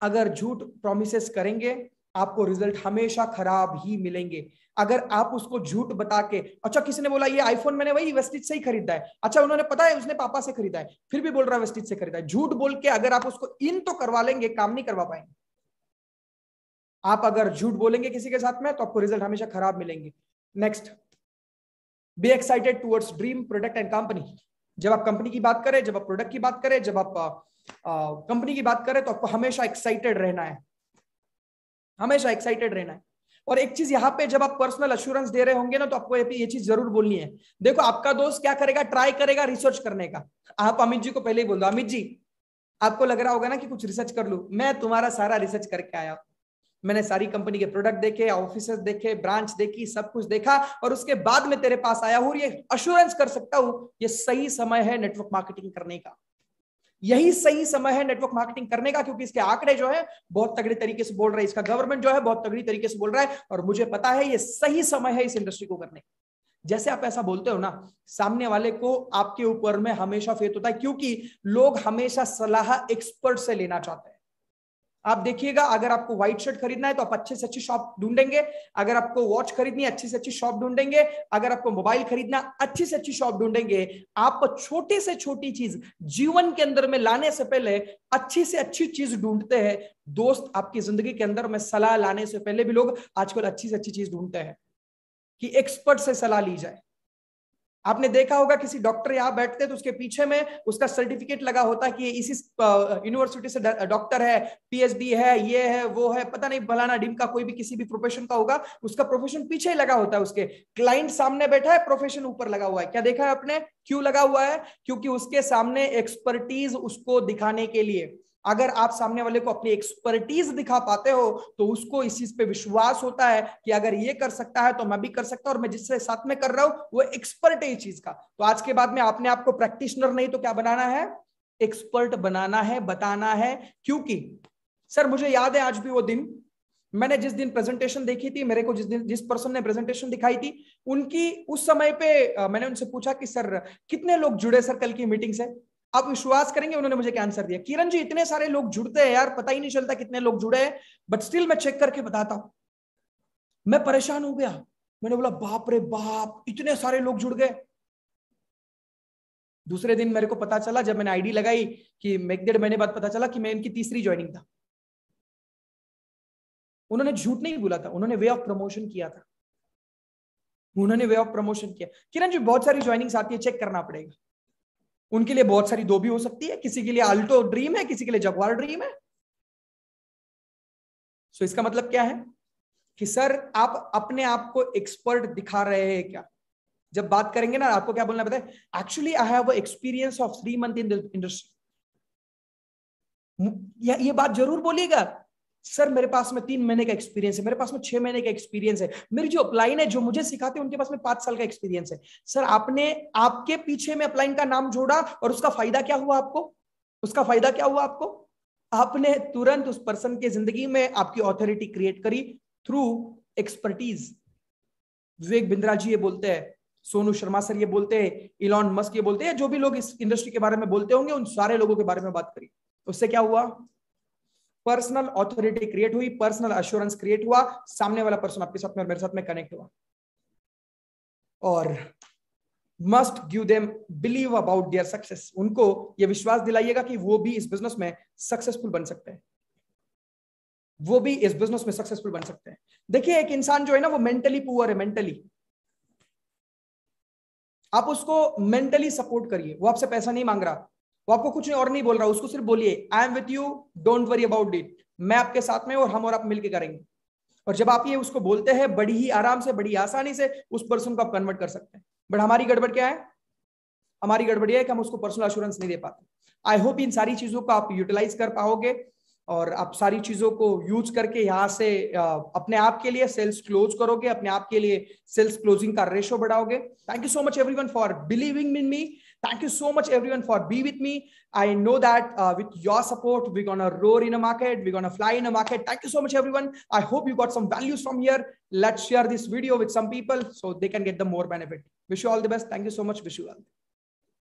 अगर झूठ प्रोमिसेस करेंगे आपको रिजल्ट हमेशा खराब ही मिलेंगे। अगर आप उसको झूठ बता के, अच्छा किसी ने बोला ये आईफोन मैंने वही वेस्टिज से ही खरीदा है, अच्छा उन्होंने पता है उसने पापा से खरीदा है, फिर भी बोल रहा है वेस्टिज से खरीदा है। झूठ बोल के अगर आप उसको इन तो करवा लेंगे, काम नहीं करवा पाएंगे। आप अगर झूठ बोलेंगे किसी के साथ में तो आपको रिजल्ट हमेशा खराब मिलेंगे। Next, be excited towards dream product and company. जब आप कंपनी की बात करें, जब आप प्रोडक्ट की बात करें, जब आप कंपनी की बात करें, तो आपको हमेशा एक्साइटेड रहना है, हमेशा एक्साइटेड रहना है। और एक चीज यहाँ पे जब आप पर्सनल अश्योरेंस दे रहे होंगे ना, तो आपको ये चीज जरूर बोलनी है। देखो आपका दोस्त क्या करेगा, ट्राई करेगा रिसर्च करने का। आप अमित जी को पहले ही बोल दो, अमित जी आपको लग रहा होगा ना कि कुछ रिसर्च कर लूं, मैं तुम्हारा सारा रिसर्च करके आया। मैंने सारी कंपनी के प्रोडक्ट देखे, ऑफिसर्स देखे, ब्रांच देखी, सब कुछ देखा और उसके बाद में तेरे पास आया हूं। ये अश्योरेंस कर सकता हूं ये सही समय है नेटवर्क मार्केटिंग करने का। यही सही समय है नेटवर्क मार्केटिंग करने का, क्योंकि इसके आंकड़े जो है बहुत तगड़े तरीके से बोल रहे हैं, इसका गवर्नमेंट जो है बहुत तगड़ी तरीके से बोल रहा है, और मुझे पता है ये सही समय है इस इंडस्ट्री को करने का। जैसे आप ऐसा बोलते हो ना, सामने वाले को आपके ऊपर में हमेशा फेथ होता है, क्योंकि लोग हमेशा सलाह एक्सपर्ट से लेना चाहते हैं। आप देखिएगा, अगर आपको व्हाइट शर्ट खरीदना है तो आप अच्छे से अच्छी शॉप ढूंढेंगे, अगर आपको वॉच खरीदनी है अच्छी से अच्छी शॉप ढूंढेंगे, अगर आपको मोबाइल खरीदना अच्छी से अच्छी शॉप ढूंढेंगे। आप छोटे से छोटी चीज जीवन के अंदर में लाने से पहले अच्छी से अच्छी चीज ढूंढते हैं। दोस्त आपकी जिंदगी के अंदर में सलाह लाने से पहले भी लोग आजकल अच्छी से अच्छी चीज ढूंढते हैं कि एक्सपर्ट से सलाह ली जाए। आपने देखा होगा किसी डॉक्टर यहां बैठते तो उसके पीछे में उसका सर्टिफिकेट लगा होता है कि ये इसी यूनिवर्सिटी से डॉक्टर है, पीएचडी है, ये है वो है, पता नहीं फलाना ढिम का, कोई भी किसी भी प्रोफेशन का होगा, उसका प्रोफेशन पीछे ही लगा होता है। उसके क्लाइंट सामने बैठा है, प्रोफेशन ऊपर लगा हुआ है। क्या देखा है आपने, क्यों लगा हुआ है? क्योंकि उसके सामने एक्सपर्टीज उसको दिखाने के लिए। अगर आप सामने वाले को अपनी एक्सपर्टीज दिखा पाते हो तो उसको इस चीज पे विश्वास होता है कि अगर ये कर सकता है तो मैं भी कर सकता हूं, और मैं जिससे साथ में कर रहा हूं वो एक्सपर्ट है इस चीज का। तो आज के बाद में आपने आपको प्रैक्टिशनर नहीं तो क्या बनाना है, एक्सपर्ट बनाना है, बताना है। क्योंकि सर मुझे याद है आज भी वो दिन, मैंने जिस दिन प्रेजेंटेशन देखी थी, मेरे को जिस पर्सन ने प्रेजेंटेशन दिखाई थी, उनकी उस समय पे मैंने उनसे पूछा कि सर कितने लोग जुड़े सर कल की मीटिंग से? आप विश्वास करेंगे उन्होंने मुझे क्या आंसर दिया, किरण जी इतने सारे लोग जुड़ते हैं यार, पता ही नहीं चलता कितने लोग जुड़े हैं, बट स्टिल मैं चेक करके बताता हूं। मैं परेशान हो गया, मैंने बोला बाप रे बाप इतने सारे लोग जुड़ गए। दूसरे दिन मेरे को पता चला, जब मैंने आईडी लगाई, कि 1.5 महीने बाद पता चला कि मैं इनकी तीसरी ज्वाइनिंग था। उन्होंने झूठ नहीं बोला था, उन्होंने वे ऑफ प्रमोशन किया था। उन्होंने वे ऑफ प्रमोशन किया। किरण जी बहुत सारी ज्वाइनिंग्स आती है, चेक करना पड़ेगा। उनके लिए बहुत सारी दो भी हो सकती है, किसी के लिए अल्टो ड्रीम है, किसी के लिए जगुआर ड्रीम है। सो इसका मतलब क्या है कि सर आप अपने आप को एक्सपर्ट दिखा रहे हैं क्या? जब बात करेंगे ना आपको क्या बोलना पता है, actually I have experience of 3 months in the industry. ये बात जरूर बोलिएगा, सर मेरे पास में 3 महीने का एक्सपीरियंस है, मेरे पास में 6 महीने का एक्सपीरियंस है, मेरी जो अपलाइन है जो मुझे सिखाते हैं उनके पास में 5 साल का एक्सपीरियंस है। सर आपने आपके पीछे में अपलाइन का नाम जोड़ा और उसका फायदा क्या हुआ आपको? उसका फायदा क्या हुआ आपको? आपने तुरंत उस पर्सन के जिंदगी में आपकी ऑथोरिटी क्रिएट करी थ्रू एक्सपर्टीज। विवेक बिंद्रा जी ये बोलते हैं, सोनू शर्मा सर ये बोलते हैं, इलॉन मस्क ये बोलते हैं, जो भी लोग इस इंडस्ट्री के बारे में बोलते होंगे उन सारे लोगों के बारे में बात करी। उससे क्या हुआ, पर्सनल ऑथोरिटी क्रिएट हुई, पर्सनल अश्योरेंस क्रिएट हुआ, सामने वाला पर्सन आपके साथ में और मेरे साथ में कनेक्ट हुआ। और must give them believe about their success, उनको ये विश्वास दिलाइएगा कि वो भी इस बिजनेस में सक्सेसफुल बन सकते हैं, वो भी इस बिजनेस में सक्सेसफुल बन सकते हैं। देखिए एक इंसान जो है ना वो मेंटली पुअर है, मेंटली आप उसको मेंटली सपोर्ट करिए, वो आपसे पैसा नहीं मांग रहा, वो आपको कुछ और नहीं बोल रहा, उसको सिर्फ बोलिए आई am with you, don't worry about it, मैं आपके साथ में और हम और आप मिलके करेंगे। और जब आप ये उसको बोलते हैं बड़ी ही आराम से, बड़ी आसानी से उस पर्सन को आप कन्वर्ट कर सकते हैं। बट हमारी गड़बड़ क्या है, हमारी गड़बड़ ये है कि हम उसको पर्सनल एश्योरेंस नहीं दे पाते। आई होप इन सारी चीजों को आप यूटिलाइज कर पाओगे और आप सारी चीजों को यूज करके यहाँ से अपने आप के लिए सेल्स क्लोज करोगे, अपने आप के लिए सेल्स क्लोजिंग का रेशो बढ़ाओगे। Thank you so much everyone for believing in me. Thank you so much everyone for being with me. I know that with your support, we're going to roar in a market. We're going to fly in a market. Thank you so much everyone. I hope you got some values from here. Let's share this video with some people so they can get the more benefit. Wish you all the best. Thank you so much. Wish you all.